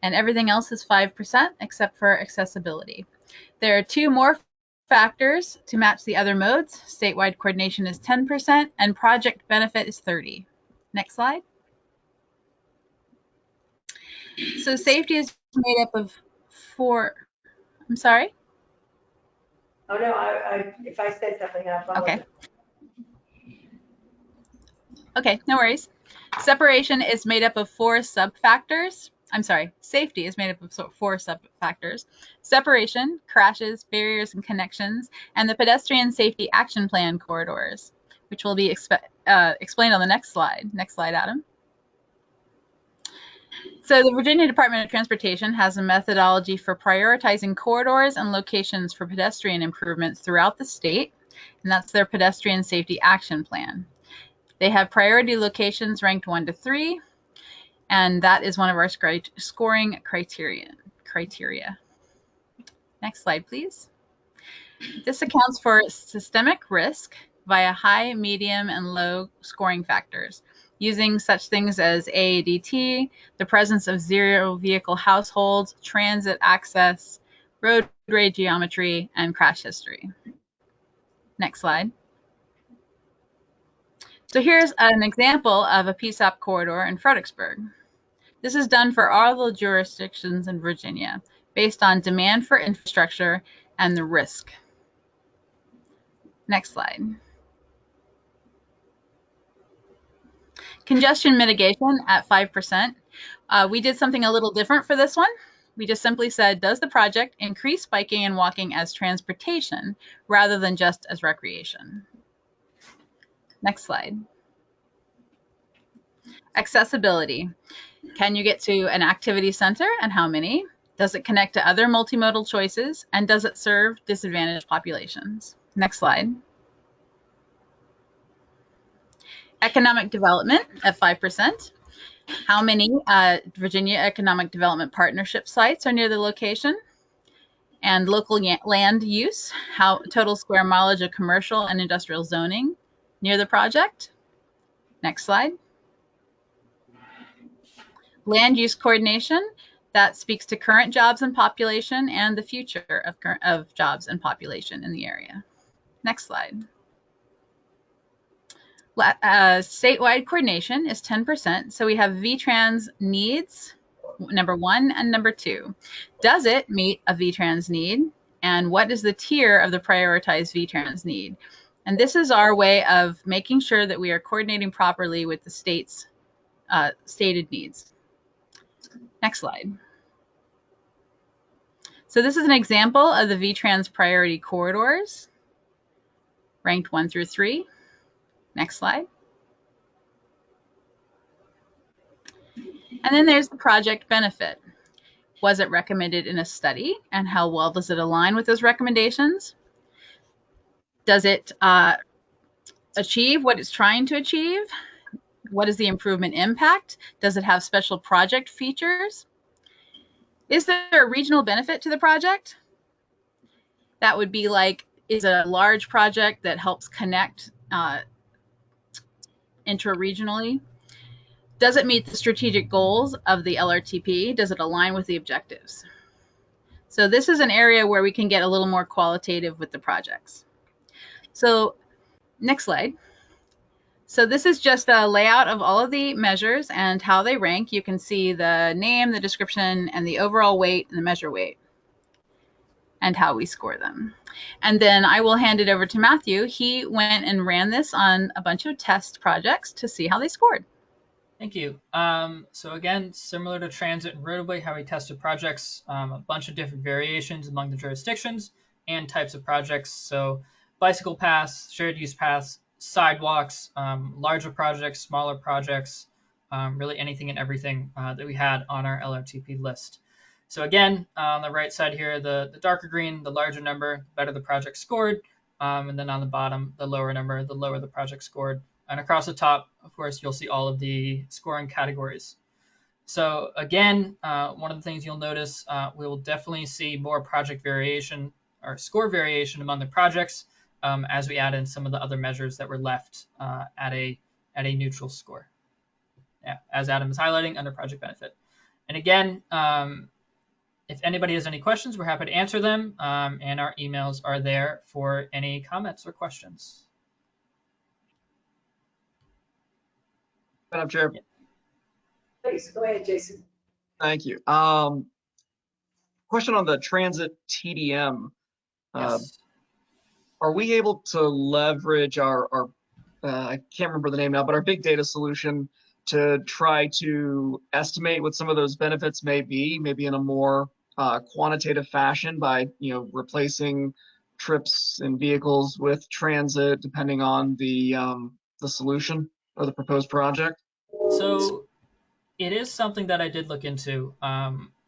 and everything else is 5% except for accessibility. There are 2 more factors to match the other modes. Statewide coordination is 10%, and project benefit is 30%. Next slide. So safety is made up of 4. I'm sorry? Oh, no, if I said something, I apologize. Okay, no worries. Separation is made up of 4 sub-factors. I'm sorry, safety is made up of 4 sub-factors. Separation, crashes, barriers and connections, and the pedestrian safety action plan corridors, which will be explained on the next slide. Next slide, Adam. So the Virginia Department of Transportation has a methodology for prioritizing corridors and locations for pedestrian improvements throughout the state, and that's their pedestrian safety action plan. They have priority locations ranked 1 to 3, and that is one of our scoring criteria. Next slide, please. This accounts for systemic risk via high, medium, and low scoring factors, using such things as AADT, the presence of zero vehicle households, transit access, roadway geometry, and crash history. Next slide. So here's an example of a Psop corridor in Fredericksburg. This is done for all the jurisdictions in Virginia, based on demand for infrastructure and the risk. Next slide. Congestion mitigation at 5%. We did something a little different for this one. We just simply said, does the project increase biking and walking as transportation rather than just as recreation? Next slide. Accessibility. Can you get to an activity center and how many? Does it connect to other multimodal choices? And does it serve disadvantaged populations? Next slide. Economic development at 5%. How many Virginia Economic Development Partnership sites are near the location? And local land use, how total square mileage of commercial and industrial zoning near the project? Next slide. Land use coordination, that speaks to current jobs and population and the future of jobs and population in the area. Next slide. Statewide coordination is 10%, so we have VTrans needs, number 1 and number 2. Does it meet a VTrans need? And what is the tier of the prioritized VTrans need? And this is our way of making sure that we are coordinating properly with the state's stated needs. Next slide. So this is an example of the VTrans priority corridors, ranked 1 through 3. Next slide. And then there's the project benefit. Was it recommended in a study, and how well does it align with those recommendations? Does it achieve what it's trying to achieve? What is the improvement impact? Does it have special project features? Is there a regional benefit to the project? That would be like, is a large project that helps connect intra-regionally? Does it meet the strategic goals of the LRTP? Does it align with the objectives? So this is an area where we can get a little more qualitative with the projects. So next slide. So this is just a layout of all of the measures and how they rank. You can see the name, the description, and the overall weight and the measure weight, and how we score them. And then I will hand it over to Matthew. He went and ran this on a bunch of test projects to see how they scored. Thank you. So again, similar to transit and roadway, how we tested projects, a bunch of different variations among the jurisdictions and types of projects. So bicycle paths, shared use paths, sidewalks, larger projects, smaller projects, really anything and everything that we had on our Lrtp list. So again, on the right side here, the darker green, the larger number, the better the project scored. And then on the bottom, the lower number, the lower the project scored. And across the top, of course, you'll see all of the scoring categories. So again, one of the things you'll notice, we will definitely see more project variation or score variation among the projects as we add in some of the other measures that were left at a neutral score. Yeah, as Adam is highlighting under project benefit. And again, if anybody has any questions, we're happy to answer them. And our emails are there for any comments or questions. Madam Chair. Please, go ahead, Jason. Thank you. Question on the transit TDM. Yes. Are we able to leverage our I can't remember the name now, but our big data solution to try to estimate what some of those benefits may be, maybe in a more quantitative fashion by, replacing trips and vehicles with transit, depending on the solution or the proposed project? So it is something that I did look into.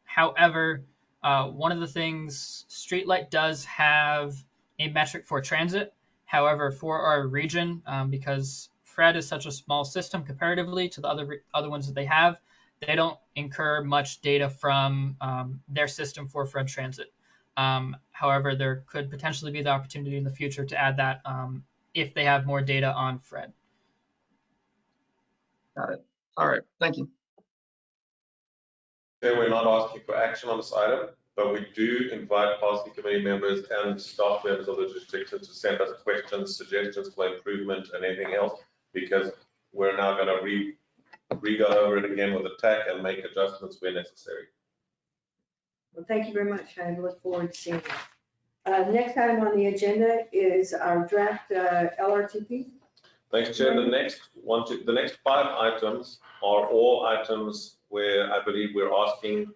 However, one of the things, Streetlight does have a metric for transit. However, for our region, because Fred is such a small system comparatively to the other ones that they have, they don't incur much data from their system for Fred Transit. However, there could potentially be the opportunity in the future to add that if they have more data on Fred. Got it. All right. Thank you. We're not asking for action on this item, but we do invite policy committee members and staff members of the jurisdiction to send us questions, suggestions for improvement, and anything else, because we're now going to re-go over it again with a TAC and make adjustments where necessary. Well, thank you very much. I look forward to seeing that. Next item on the agenda is our draft LRTP. Thanks, Chair. The next 5 items are all items where I believe we're asking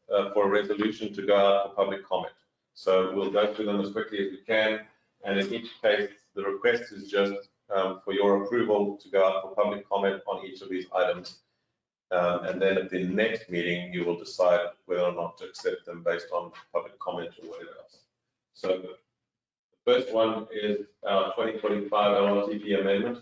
for a resolution to go out for public comment. So we'll go through them as quickly as we can. And in each case, the request is just for your approval to go out for public comment on each of these items. And then at the next meeting, you will decide whether or not to accept them based on public comment or whatever else. So the first one is our 2025 Llcp Amendment.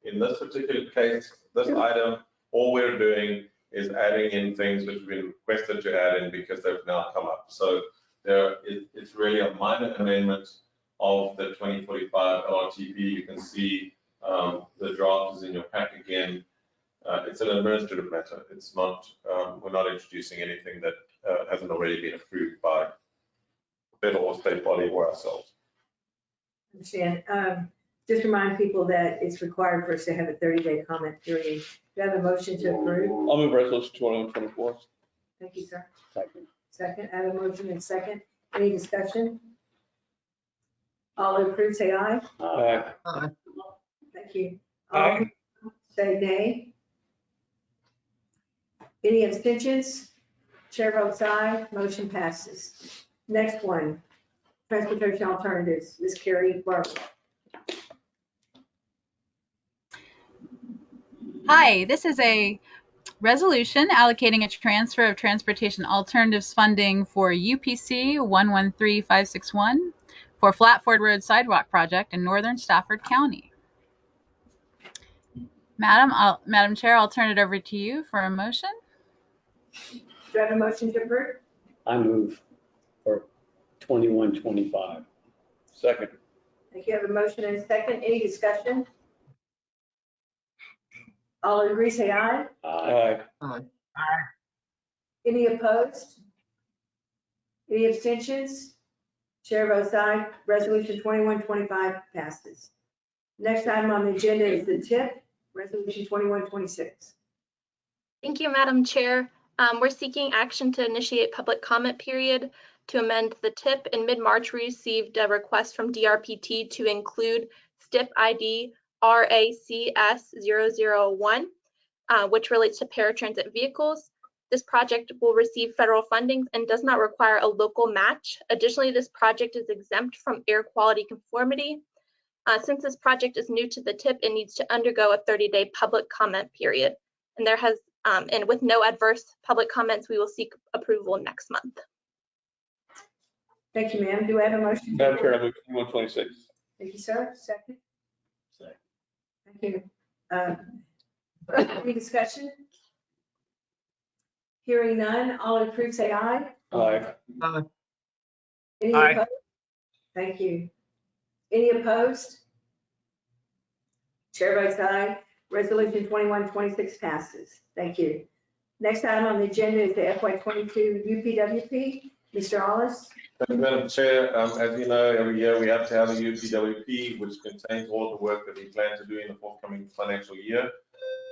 In this particular case, this item, all we're doing is adding in things which have been requested to add in because they've now come up. So it's really a minor amendment of the 2045 Llcp. You can see the draft is in your pack again. It's an administrative matter. It's not, we're not introducing anything that hasn't already been approved by federal or state body or ourselves. Understand. Just remind people that it's required for us to have a 30-day comment period. Do you have a motion to approve? I'll move resolution 2124. Thank you, sir. Second. Second. I have a motion and second. Any discussion? All who approve, say aye. Aye. Aye. Thank you. Aye. Say nay. Any abstentions? Chair votes aye. Motion passes. Next one, transportation alternatives. Ms. Carrie Barber. Hi, this is a resolution allocating a transfer of transportation alternatives funding for UPC 113561 for Flatford Road Sidewalk project in northern Stafford County. Madam Chair, I'll turn it over to you for a motion. Do I have a motion to approve? I move for 21-25. Second. Thank you. I have a motion and a second. Any discussion? All agree, say aye. Aye. Any opposed? Any abstentions? Chair votes aye. Resolution 2125 passes. Next item on the agenda is the TIP, Resolution 2126. Thank you, Madam Chair. We're seeking action to initiate public comment period to amend the TIP. In mid-March, we received a request from DRPT to include STIP ID RACS001, which relates to paratransit vehicles. This project will receive federal funding and does not require a local match. Additionally, this project is exempt from air quality conformity. Since this project is new to the TIP, it needs to undergo a 30-day public comment period. And and with no adverse public comments, we will seek approval next month. Thank you, ma'am. Do I have a motion? Madam Chair, I move 2126. Thank you, sir. Second. Thank you. Any discussion? Hearing none, all approve, say aye. Aye. Any Aye. opposed? Thank you. Any opposed? Chair votes aye. Resolution 2126 passes. Thank you. Next item on the agenda is the FY22 UPWP. Mr. Hollis. Thank you, Madam Chair. As you know, every year we have to have a UPWP, which contains all the work that we plan to do in the forthcoming financial year.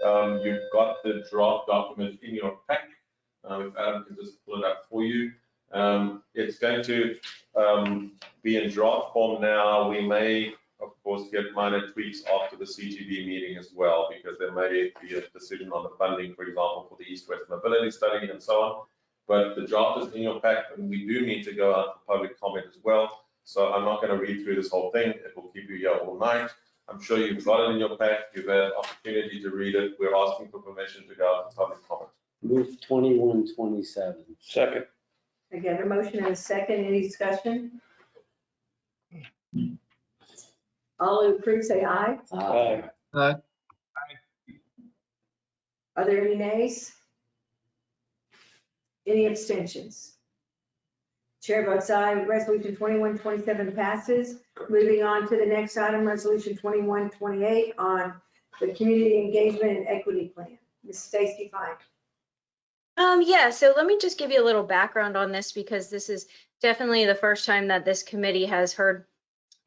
You've got the draft document in your pack. If Adam can just pull it up for you. It's going to be in draft form now. We may, of course, get minor tweaks after the CGB meeting as well, because there may be a decision on the funding, for example, for the East-West Mobility Study and so on. But the draft is in your pack, and we do need to go out for public comment as well. So I'm not going to read through this whole thing. It will keep you here all night. I'm sure you've got it in your pack. You've had opportunity to read it. We're asking for permission to go out for public comment. Move 2127. Second. Again, a motion and a second. Any discussion? All who approve, say aye. Aye. Aye. Are there any nays? Any abstentions? Chair votes aye. Resolution 2127 passes. Moving on to the next item, Resolution 2128 on the Community Engagement and Equity Plan. Ms. Stacy Fine. Yeah, so let me just give you a little background on this, because this is definitely the first time that this committee has heard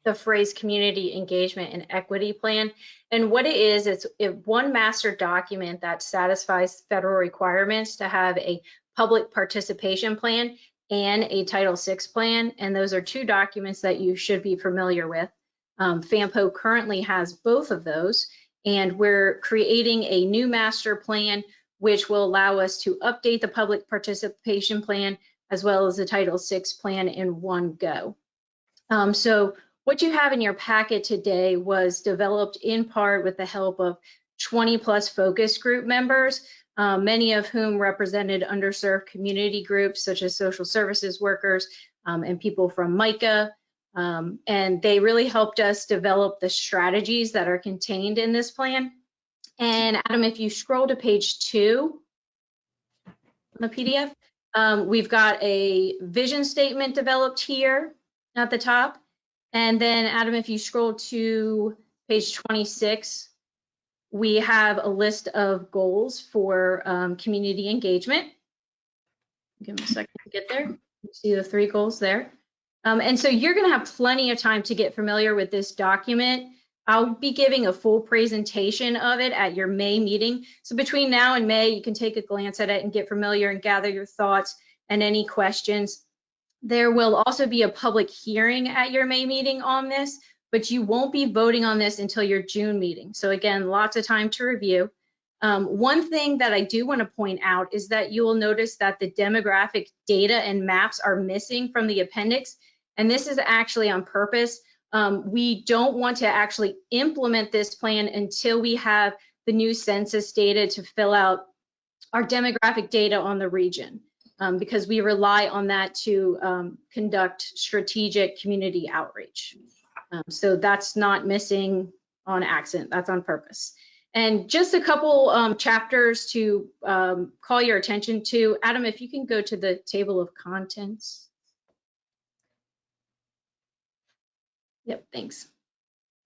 the phrase Community Engagement and Equity Plan. And what it is, it's one master document that satisfies federal requirements to have a public participation plan and a Title VI plan. And those are two documents that you should be familiar with. FAMPO currently has both of those, and we're creating a new master plan which will allow us to update the public participation plan as well as the Title VI plan in one go. So what you have in your packet today was developed in part with the help of 20+ focus group members, many of whom represented underserved community groups such as social services workers and people from MICA. And they really helped us develop the strategies that are contained in this plan. And Adam, if you scroll to page 2 on the PDF, we've got a vision statement developed here at the top. And then Adam, if you scroll to page 26, we have a list of goals for community engagement. Give me a second to get there. You see the 3 goals there. And so you're going to have plenty of time to get familiar with this document. I'll be giving a full presentation of it at your May meeting. So between now and May, you can take a glance at it and get familiar and gather your thoughts and any questions. There will also be a public hearing at your May meeting on this, but you won't be voting on this until your June meeting. So again, lots of time to review. One thing that I do want to point out is that you will notice that the demographic data and maps are missing from the appendix, and this is actually on purpose. We don't want to actually implement this plan until we have the new census data to fill out our demographic data on the region, because we rely on that to conduct strategic community outreach. So that's not missing on accident, that's on purpose. And just a couple chapters to call your attention to. Adam, if you can go to the table of contents. Yep, thanks.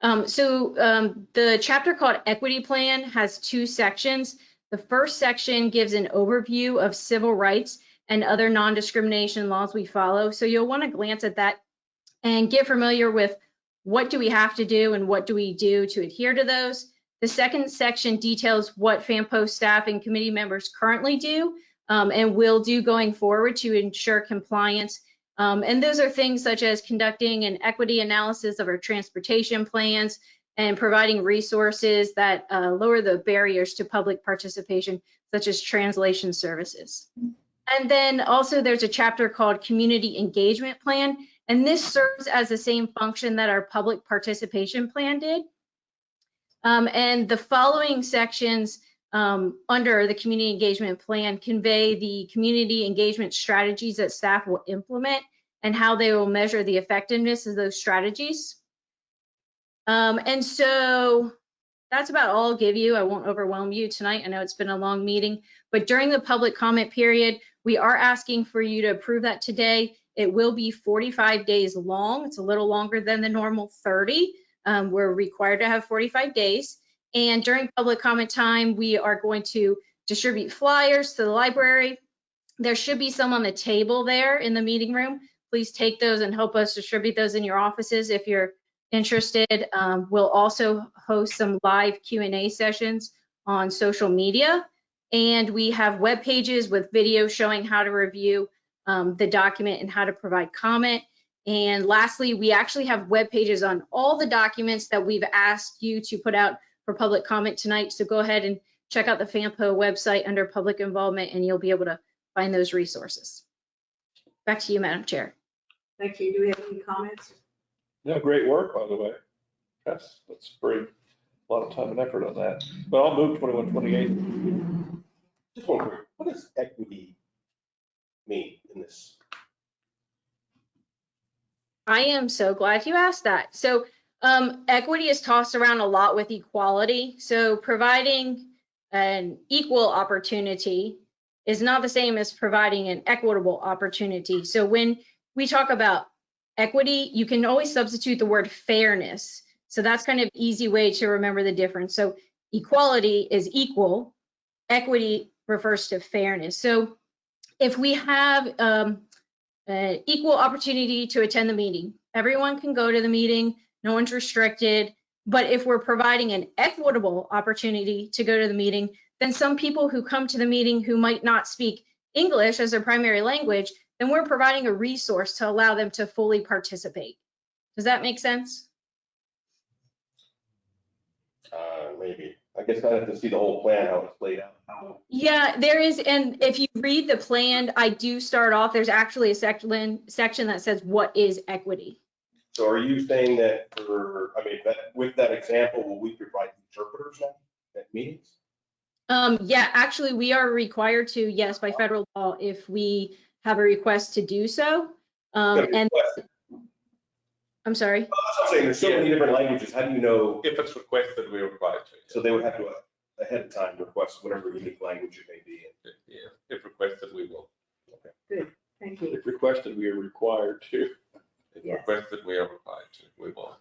The chapter called Equity Plan has 2 sections. The first section gives an overview of civil rights and other non-discrimination laws we follow. So you'll want to glance at that and get familiar with what do we have to do and what do we do to adhere to those. The second section details what FAMPO staff and committee members currently do and will do going forward to ensure compliance. And those are things such as conducting an equity analysis of our transportation plans and providing resources that lower the barriers to public participation, such as translation services. And then also there's a chapter called Community Engagement Plan, and this serves as the same function that our public participation plan did. And the following sections under the Community Engagement Plan convey the community engagement strategies that staff will implement and how they will measure the effectiveness of those strategies. And so that's about all I'll give you. I won't overwhelm you tonight. I know it's been a long meeting, but during the public comment period, we are asking for you to approve that today. It will be 45 days long. It's a little longer than the normal 30. We're required to have 45 days. And during public comment time, we are going to distribute flyers to the library. There should be some on the table there in the meeting room. Please take those and help us distribute those in your offices if you're interested. We'll also host some live Q&A sessions on social media. And we have web pages with videos showing how to review the document and how to provide comment. And lastly, we actually have web pages on all the documents that we've asked you to put out for public comment tonight. So go ahead and check out the FAMPO website under public involvement and you'll be able to find those resources. Back to you, Madam Chair. Thank you. Do we have any comments? Yeah, great work, by the way. That's pretty, a lot of time and effort on that. But I'll move 2128. Just one quick, what does equity mean in this? I am so glad you asked that. So equity is tossed around a lot with equality. So providing an equal opportunity is not the same as providing an equitable opportunity. So when we talk about equity, you can always substitute the word fairness. So that's kind of an easy way to remember the difference. So equality is equal, equity refers to fairness. So if we have an equal opportunity to attend the meeting, everyone can go to the meeting, no one's restricted. But if we're providing an equitable opportunity to go to the meeting, then some people who come to the meeting who might not speak English as their primary language, then we're providing a resource to allow them to fully participate. Does that make sense? Maybe. I guess I have to see the whole plan, how it's laid out. Yeah, there is, and if you read the plan, I do start off, there's actually a section that says what is equity. So are you saying that with that example, will we provide interpreters now at meetings? Yeah, actually, we are required to, yes, by federal law, if we have a request to do so. And I'm sorry. Well, I'm saying there's so many different languages. How do you know? If it's requested, we're required to. So they would have to ahead of time request whatever unique language it may be in. Yeah, if requested, we will. Okay. Good, thank you. If requested, we are required to. If requested, we are required to. We will.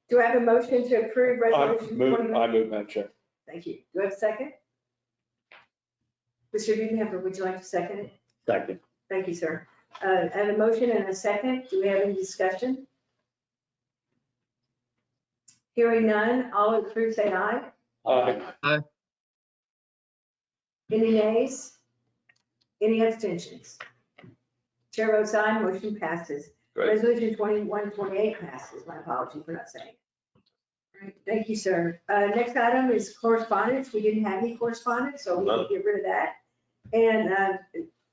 Do I have a motion to approve resolution 21? I move, Madam Chair. Thank you. Do I have a second? Mr. Budenheffer, would you like to second it? Second. Thank you, sir. I have a motion and a second. Do we have any discussion? Hearing none, all approve, say aye. Aye. Aye. Any nays? Any abstentions? Chair votes aye, motion passes. Great. Resolution 2128 passes. My apology for not saying it. All right, thank you, sir. Next item is correspondence. We didn't have any correspondence, so we can get rid of that. And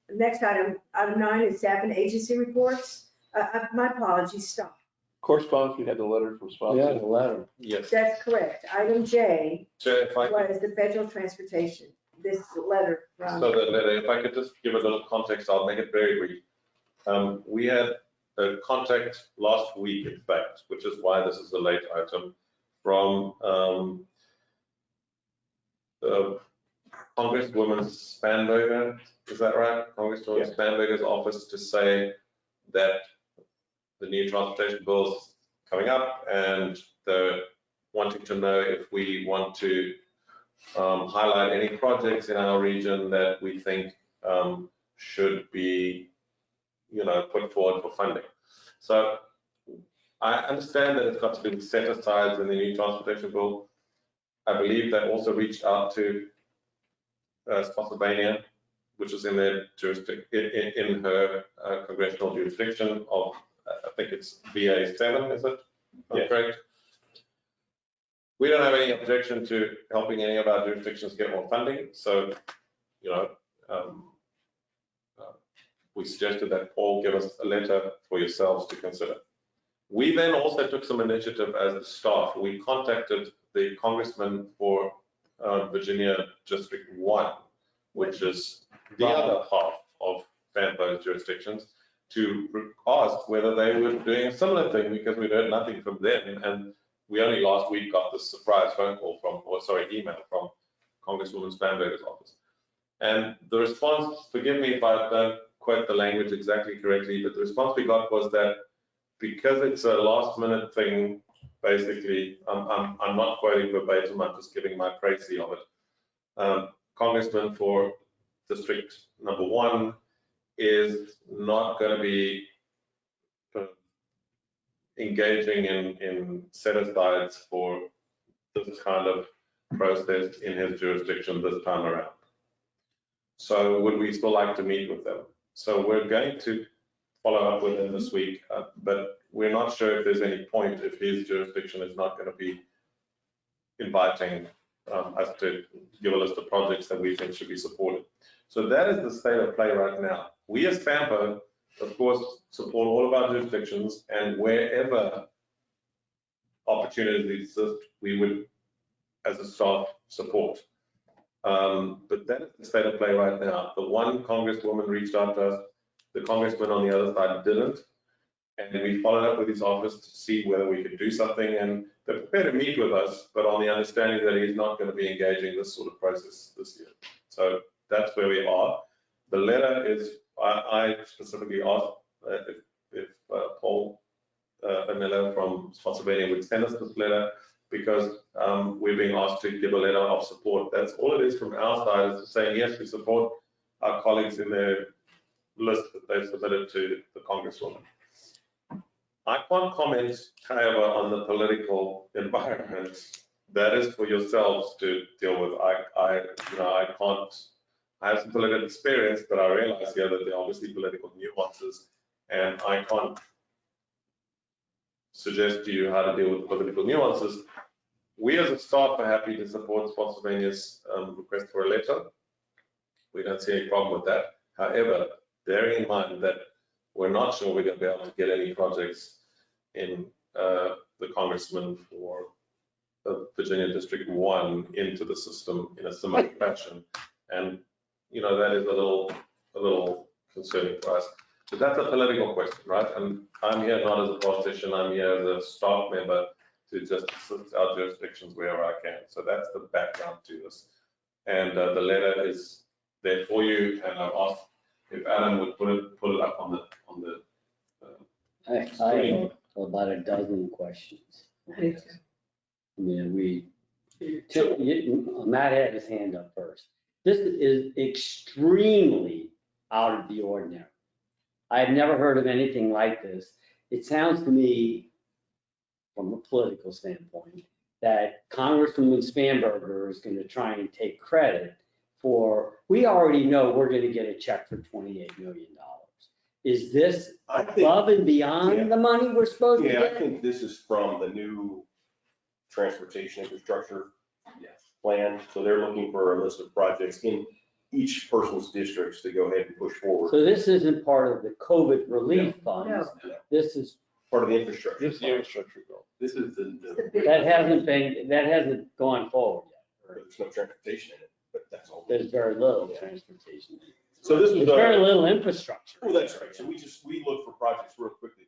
next item 9 is staff and agency reports. My apologies, stop. Correspondence, we had the letter from Psop. Yeah, the letter. Yes. That's correct. Item J So if I could, was the federal transportation. This letter from. so the letter, if I could just give a little context, I'll make it very brief. We had a contact last week, in fact, which is why this is a late item, from Congresswoman Spanberger, is that right? Congresswoman Spanberger's office to say that the new transportation bill is coming up and they're wanting to know if we want to highlight any projects in our region that we think should be, put forward for funding. So I understand that it's got to be set aside in the new transportation bill. I believe they also reached out to Spotsylvania, which is in their jurisdiction, in her congressional jurisdiction of, I think it's VA7, is it? Yes. Correct. We don't have any objection to helping any of our jurisdictions get more funding. So, we suggested that Paul give us a letter for yourselves to consider. We then also took some initiative as the staff. We contacted the congressman for Virginia District 1, which is the other half of FAMPO's jurisdictions, to ask whether they were doing a similar thing, because we'd heard nothing from them. And we only last week got this surprise phone call email from Congresswoman Spanberger's office. And the response, forgive me if I don't quote the language exactly correctly, but the response we got was that because it's a last minute thing, basically, I'm not quoting verbatim, I'm just giving my précis of it. Congressman for District number 1 is not going to be engaging in set-asides for this kind of process in his jurisdiction this time around. So would we still like to meet with them? So we're going to follow up with him this week, but we're not sure if there's any point if his jurisdiction is not going to be inviting us to give a list of projects that we think should be supported. So that is the state of play right now. We as FAMPO, of course, support all of our jurisdictions, and wherever opportunities exist, we would, as a staff, support. But that is the state of play right now. The one congresswoman reached out to us, the congressman on the other side didn't, and we followed up with his office to see whether we could do something, and they're prepared to meet with us, but on the understanding that he's not going to be engaging this sort of process this year. So that's where we are. The letter is, I specifically asked if Paul Vanilla from Spotsylvania would send us this letter, because we're being asked to give a letter of support. That's all it is from our side, is to say, yes, we support our colleagues in their list that they've submitted to the Congresswoman. I can't comment, however, on the political environment. That is for yourselves to deal with. I can't. I have some political experience, but I realize here that there are obviously political nuances, and I can't suggest to you how to deal with political nuances. We as a staff are happy to support Spotsylvania's request for a letter. We don't see any problem with that. However, bearing in mind that we're not sure we're going to be able to get any projects in the congressman for Virginia District 1 into the system in a similar fashion. And, that is a little concerning for us. But that's a political question, right? And I'm here not as a politician, I'm here as a staff member to just assist our jurisdictions wherever I can. So that's the background to this. And the letter is there for you, and I've asked if Adam would put it up on the I have about a dozen questions. Matt had his hand up first. This is extremely out of the ordinary. I've never heard of anything like this. It sounds to me, from a political standpoint, that Congresswoman Spanberger is going to try and take credit for, we already know we're going to get a check for $28 million. Is this above and beyond the money we're supposed to get? I think this is from the new transportation infrastructure plan. So they're looking for a list of projects in each person's districts to go ahead and push forward. So this isn't part of the COVID relief funds. No. This is part of the infrastructure. This is the infrastructure bill. This is that hasn't gone forward yet. There's no transportation in it, but that's all. There's very little transportation. In it. So this was very little infrastructure. Well, that's right. So we look for projects real quickly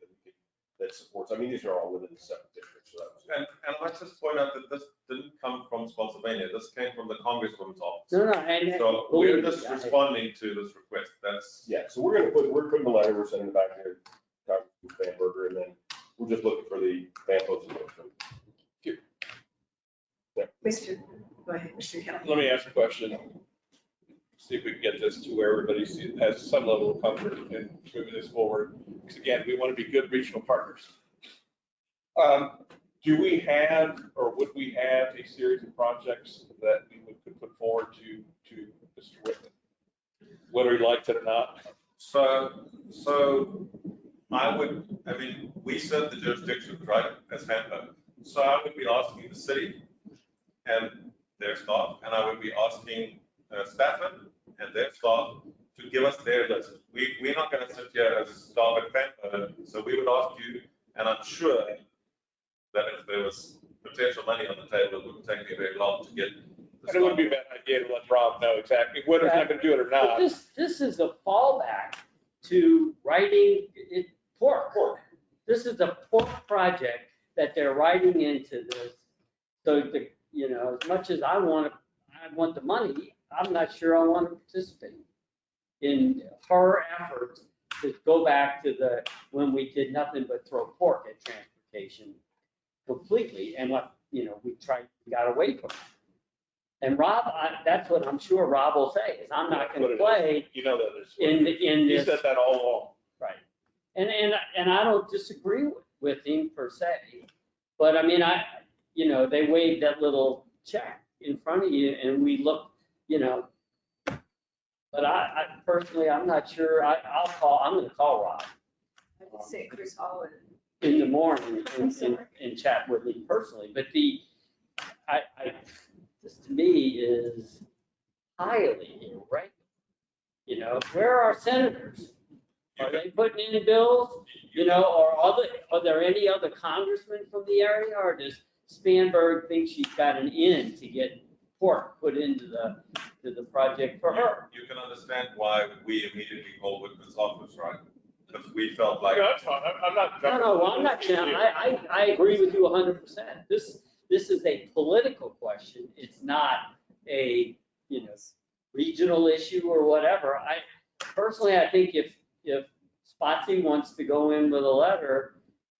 that supports, I mean, these are all within the 7 districts. So that was, And let's just point out that this didn't come from Spotsylvania. This came from the Congresswoman's office. No, and So we're just responding to this request. That's. yeah, so we're putting the letter, we're sending it back to Congressman Vanberger, and then we're just looking for the FAMPO's motion. Go ahead, Mr. Kelly. Let me ask a question. See if we can get this to where everybody has some level of comfort in moving this forward. Because again, we want to be good regional partners. Do we have, or would we have a series of projects that we could put forward to Mr. Whitman, whether he likes it or not? So I mean, we serve the jurisdiction, right, as FAMPO. So I would be asking the city and their staff, and I would be asking Stafford and their staff to give us their list. We're not going to sit here as staff at FAMPO, so we would ask you, and I'm sure that if there was potential money on the table, it wouldn't take me very long to get. And it wouldn't be a bad idea to let Rob know exactly whether he's not going to do it or not. This is a fallback to writing it pork. This is a pork project that they're writing into this. So as much as I want the money, I'm not sure I want to participate in her efforts to go back to when we did nothing but throw pork at transportation completely, and we got away from it. And Rob, that's what I'm sure Rob will say, is I'm not going to play in this. He said that all along. Right. And I don't disagree with him per se, but I mean, they waved that little check in front of you and we looked, but I personally, I'm not sure. I'm going to call Rob. I would say Chris Hall in the morning and chat with me personally, but this to me is highly irregular. Where are our senators? Are they putting any bills? Or are there any other congressmen from the area, or does Spanberg think she's got an in to get pork put into the project for her? You can understand why we immediately called Whitman's office, right? Because we felt like. No, that's fine. I'm not. No, I'm not. I agree with you 100%. This is a political question. It's not a regional issue or whatever. Personally, I think if Spotsy wants to go in with a letter,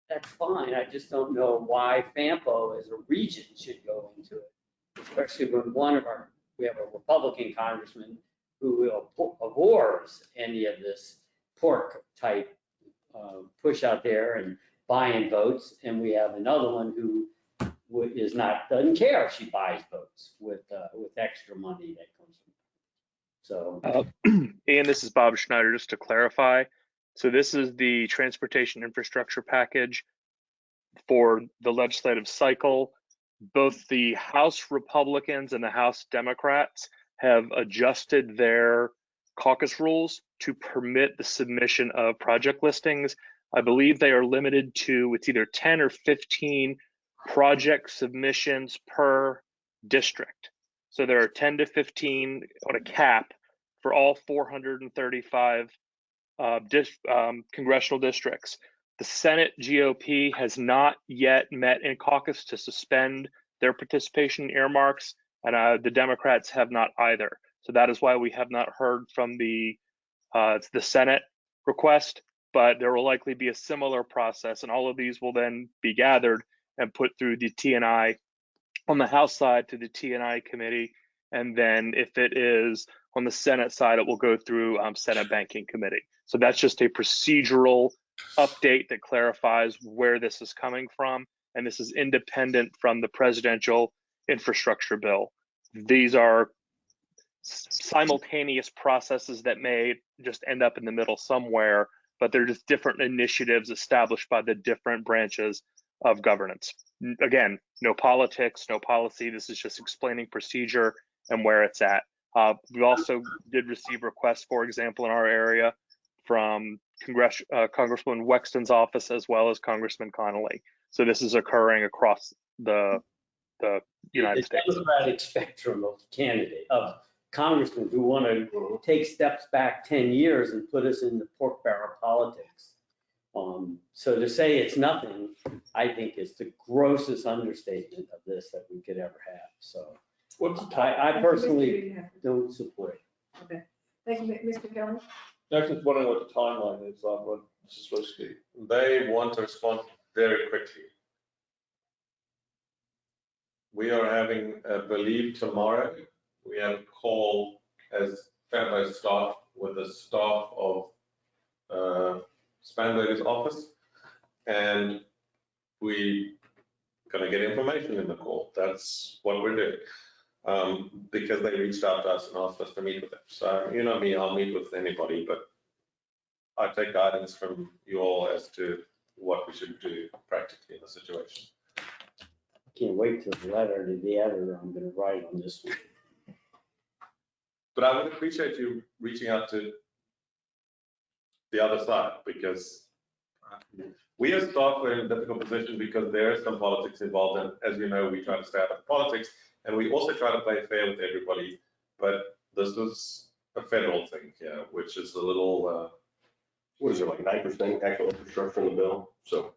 that's fine. I just don't know why FAMPO as a region should go into it, especially when we have a Republican congressman who abhors any of this pork type push out there and buying votes, and we have another one who doesn't care if she buys votes with extra money that comes from. So, Ian, this is Bob Schneider. Just to clarify, so this is the transportation infrastructure package for the legislative cycle. Both the House Republicans and the House Democrats have adjusted their caucus rules to permit the submission of project listings. I believe they are limited to, it's either 10 or 15 project submissions per district. So there are 10 to 15 on a cap for all 435 congressional districts. The Senate GOP has not yet met in caucus to suspend their participation in earmarks, and the Democrats have not either. So that is why we have not heard from the Senate request, but there will likely be a similar process, and all of these will then be gathered and put through the T&I on the House side to the T&I committee, and then if it is on the Senate side, it will go through Senate Banking Committee. So that's just a procedural update that clarifies where this is coming from, and this is independent from the presidential infrastructure bill. These are simultaneous processes that may just end up in the middle somewhere, but they're just different initiatives established by the different branches of governance. Again, no politics, no policy. This is just explaining procedure and where it's at. We also did receive requests, for example, in our area from Congressman Wexton's office as well as Congressman Connolly. So this is occurring across the United States. The Democratic spectrum of congressmen who want to take steps back 10 years and put us into pork barrel politics. So to say it's nothing, I think is the grossest understatement of this that we could ever have. So What's the I personally don't support it. Okay, thank you, Mr. Kelly. Next, just wondering what the timeline is on what this is supposed to be. They want to respond very quickly. We are having, I believe tomorrow, we have a call as Fanbo staff with the staff of Spanberger's office, and we going to get information in the call. That's what we're doing, because they reached out to us and asked us to meet with them. So you know me, I'll meet with anybody, but I take guidance from you all as to what we should do practically in the situation. I can't wait till the letter to the editor I'm going to write on this one. But I would appreciate you reaching out to the other side, because we as staff are in a difficult position because there is some politics involved, and as you know, we try to stay out of politics, and we also try to play fair with everybody. But this is a federal thing here, which is a little. What is it, like 9% actual infrastructure in the bill? So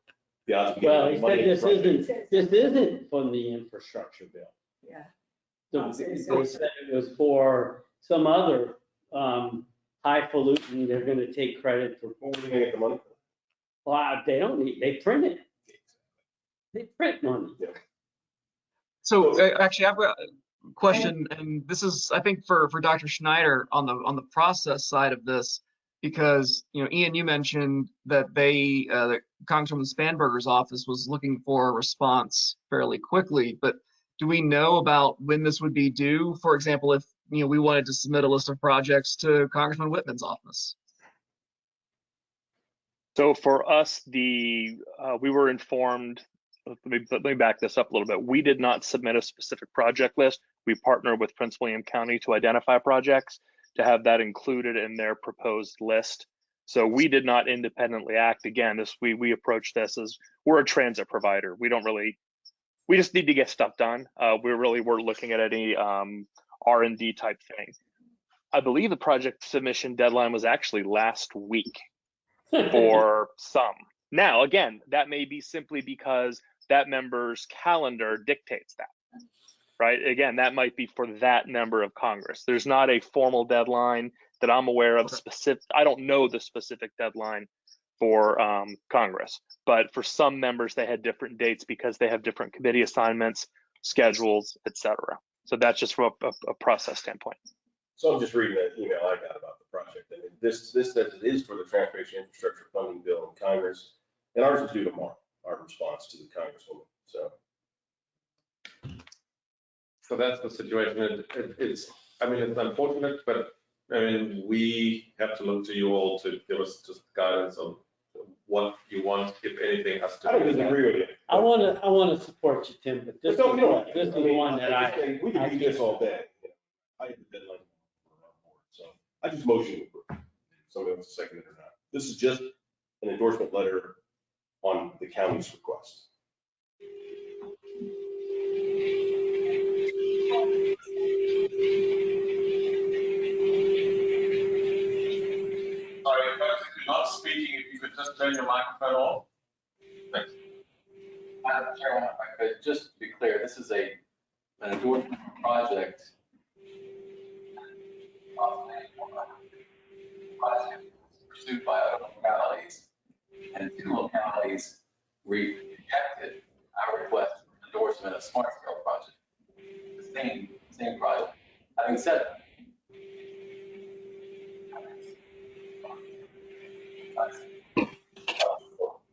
the odds of Well, getting he money. said this isn't from the infrastructure bill. Yeah. They said it was for some other highfalutin, they're going to take credit for. Where are they going to get the money? Well, they don't need, they print it. They print money. Yeah. So actually, I've got a question, and this is, I think, for Dr. Schneider on the process side of this, because Ian, you mentioned that that Congresswoman Spanberger's office was looking for a response fairly quickly, but do we know about when this would be due? For example, if we wanted to submit a list of projects to Congressman Whitman's office. So for us, we were informed. Let me back this up a little bit. We did not submit a specific project list. We partnered with Prince William County to identify projects to have that included in their proposed list. So we did not independently act. Again, we approach this as we're a transit provider. We just need to get stuff done. We're looking at any R&D type thing. I believe the project submission deadline was actually last week for some. Now, again, that may be simply because that member's calendar dictates that, right? Again, that might be for that member of Congress. There's not a formal deadline that I'm aware of specific. I don't know the specific deadline for Congress, but for some members, they had different dates because they have different committee assignments, schedules, etc. So that's just from a process standpoint. So I'm just reading an email I got about the project. I mean, this says it is for the Transportation Infrastructure Funding Bill in Congress, and ours is due tomorrow, our response to the Congresswoman. So that's the situation. It's unfortunate, but I mean, we have to look to you all to give us just guidance on what you want, if anything, has to. I don't disagree with you. I want to support you, Tim, but this is the one that we can do this all day. I have the deadline for our board, so I just motion to approve. Somebody wants to second it or not. This is just an endorsement letter on the county's request. Sorry, folks, if you're not speaking, if you could just turn your microphone off. Thanks. Madam Chairman, if I could, just to be clear, this is an endorsement project pursued by other localities, and 2 localities rejected our request for endorsement of smart scale project. The same project. Having said that,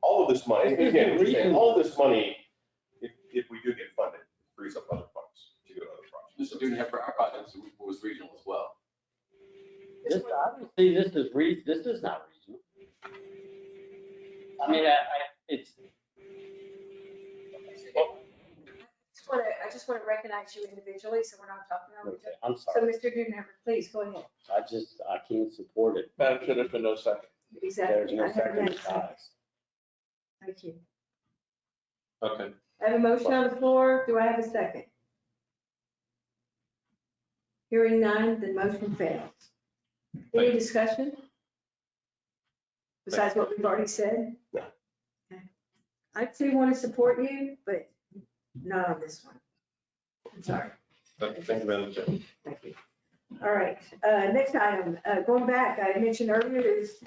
all of this money, again, all of this money, if we do get funded, frees up other funds to go to other projects. this student here for our project was regional as well. This, obviously, this is not regional. I mean, it's. I just want to recognize you individually, so we're not talking over each other. I'm So, sorry. Mr. Dudenhofer, please go ahead. I can't support it. Madam Chair, there's been no second. Exactly. There's no I have second. that. Thank you. Okay. I have a motion on the floor. Do I have a second? Hearing none, the motion fails. Any discussion? besides what we've already said? No. Okay. I too want to support you, but not on this one. I'm sorry. Thank you, Madam Chair. Thank you. All right, next item, going back, I mentioned earlier, there's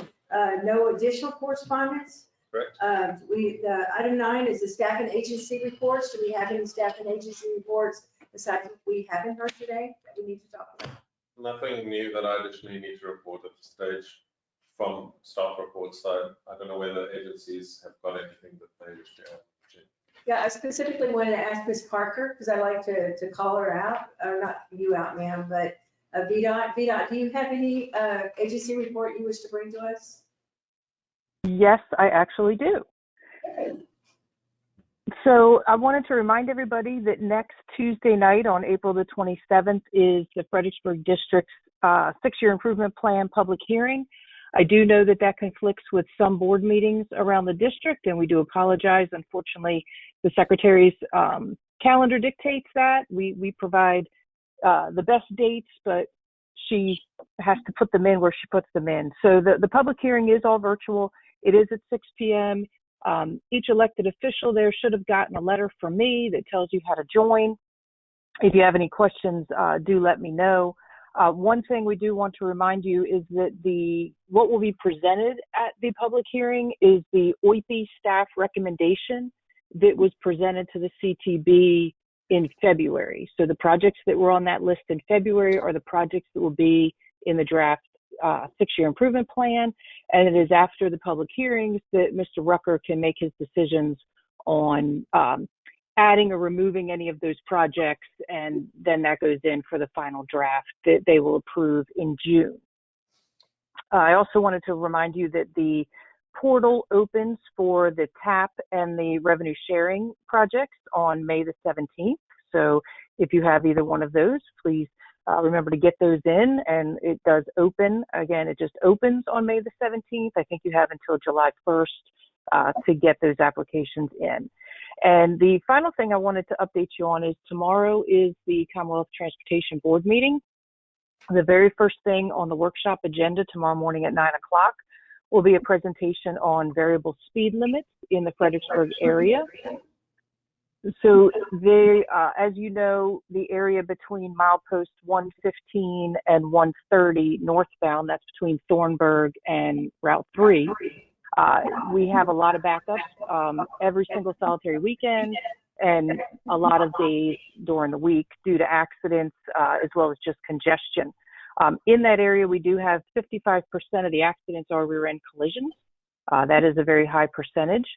no additional correspondence. Correct. Item 9 is the staff and agency reports. Do we have any staff and agency reports besides what we haven't heard today that we need to talk about? Nothing new that I additionally need to report at this stage from staff report side. I don't know whether agencies have got anything that they wish to add. Yeah, I specifically wanted to ask Ms. Parker, because I like to call her out, or not you out, ma'am, but VDOT, do you have any agency report you wish to bring to us? Yes, I actually do. So I wanted to remind everybody that next Tuesday night on April the 27th is the Fredericksburg District's 6-year improvement plan public hearing. I do know that that conflicts with some board meetings around the district, and we do apologize. Unfortunately, the secretary's calendar dictates that. We provide the best dates, but she has to put them in where she puts them in. So the public hearing is all virtual. It is at 6 p.m. Each elected official there should have gotten a letter from me that tells you how to join. If you have any questions, do let me know. One thing we do want to remind you is that what will be presented at the public hearing is the Llcp staff recommendation that was presented to the CTB in February. So the projects that were on that list in February are the projects that will be in the draft 6-year improvement plan. And it is after the public hearings that Mr. Rucker can make his decisions on adding or removing any of those projects, and then that goes in for the final draft that they will approve in June. I also wanted to remind you that the portal opens for the TAP and the revenue sharing projects on May the 17th. So if you have either one of those, please remember to get those in, and it does open. Again, it just opens on May the 17th. I think you have until July 1st to get those applications in. And the final thing I wanted to update you on is tomorrow is the Commonwealth Transportation Board meeting. The very first thing on the workshop agenda tomorrow morning at 9 o'clock will be a presentation on variable speed limits in the Fredericksburg area. So they, as you know, the area between milepost 115 and 130 northbound, that's between Thornburg and Route 3. We have a lot of backups every single solitary weekend and a lot of days during the week due to accidents as well as just congestion. In that area, we do have 55% of the accidents are rear-end collisions. That is a very high percentage.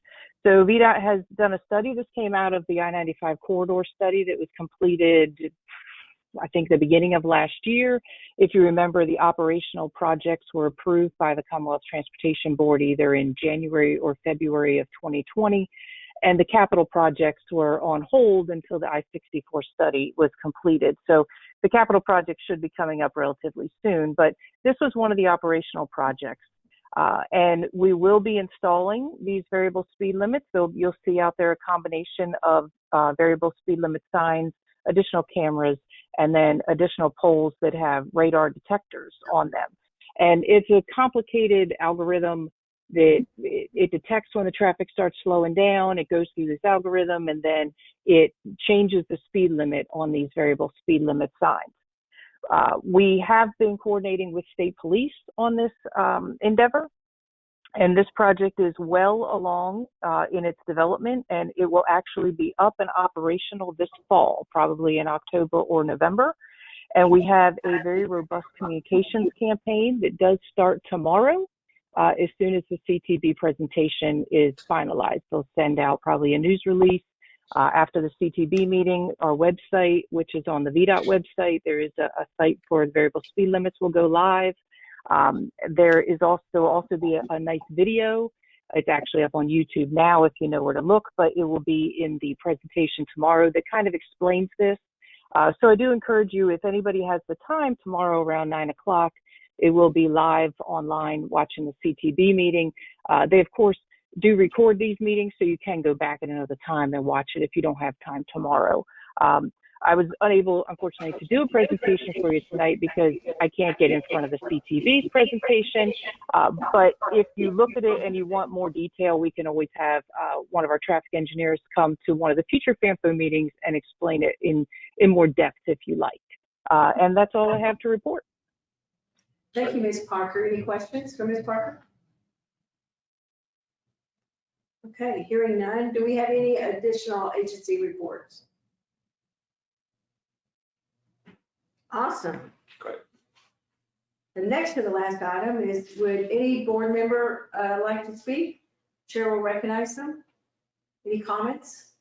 So VDOT has done a study. This came out of the I-95 corridor study that was completed, I think, the beginning of last year. If you remember, the operational projects were approved by the Commonwealth Transportation Board either in January or February of 2020, and the capital projects were on hold until the I-64 study was completed. So the capital projects should be coming up relatively soon, but this was one of the operational projects. And we will be installing these variable speed limits. So you'll see out there a combination of variable speed limit signs, additional cameras, and then additional poles that have radar detectors on them. And it's a complicated algorithm that it detects when the traffic starts slowing down. It goes through this algorithm, and then it changes the speed limit on these variable speed limit signs. We have been coordinating with state police on this endeavor, and this project is well along in its development, and it will actually be up and operational this fall, probably in October or November. And we have a very robust communications campaign that does start tomorrow as soon as the CTB presentation is finalized. They'll send out probably a news release after the CTB meeting. Our website, which is on the VDOT website, there is a site for variable speed limits will go live. There is also be a nice video. It's actually up on YouTube now if you know where to look, but it will be in the presentation tomorrow that kind of explains this. So I do encourage you, if anybody has the time tomorrow around 9 o'clock, it will be live online watching the CTB meeting. They, of course, do record these meetings, so you can go back at another time and watch it if you don't have time tomorrow. I was unable, unfortunately, to do a presentation for you tonight because I can't get in front of the CTV's presentation. But if you look at it and you want more detail, we can always have one of our traffic engineers come to one of the future FAMFO meetings and explain it in more depth if you like. And that's all I have to report. Thank you, Ms. Parker. Any questions for Ms. Parker? Okay, hearing none. Do we have any additional agency reports? Awesome. Great. The next to the last item is, would any board member like to speak? Chair will recognize them. Any comments?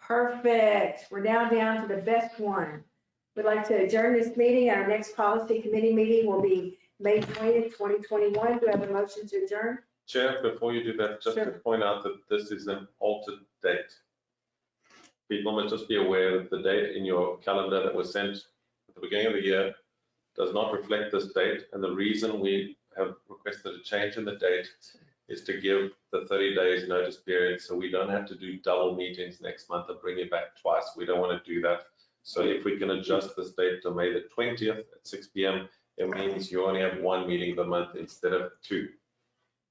Perfect. We're now down to the best one. We'd like to adjourn this meeting. Our next policy committee meeting will be May 20th, 2021. Do I have a motion to adjourn? Chair, before you do that, just to point out that this is an altered date. People must just be aware that the date in your calendar that was sent at the beginning of the year does not reflect this date. And the reason we have requested a change in the date is to give the 30 days notice period so we don't have to do double meetings next month and bring it back twice. We don't want to do that. So if we can adjust this date to May the 20th at 6 p.m., it means you only have one meeting per month instead of two.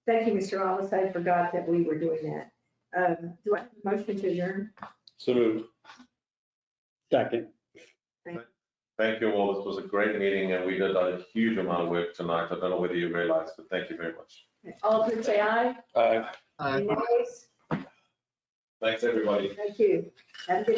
Thank you, Mr. Wallace. I forgot that we were doing that. Do I have a motion to adjourn? So moved. Second. Thank you all. This was a great meeting and we did a huge amount of work tonight. I don't know whether you realize, but thank you very much. All in favor, say aye. Aye. Any nays? Thanks, everybody. Thank you. Have a good evening.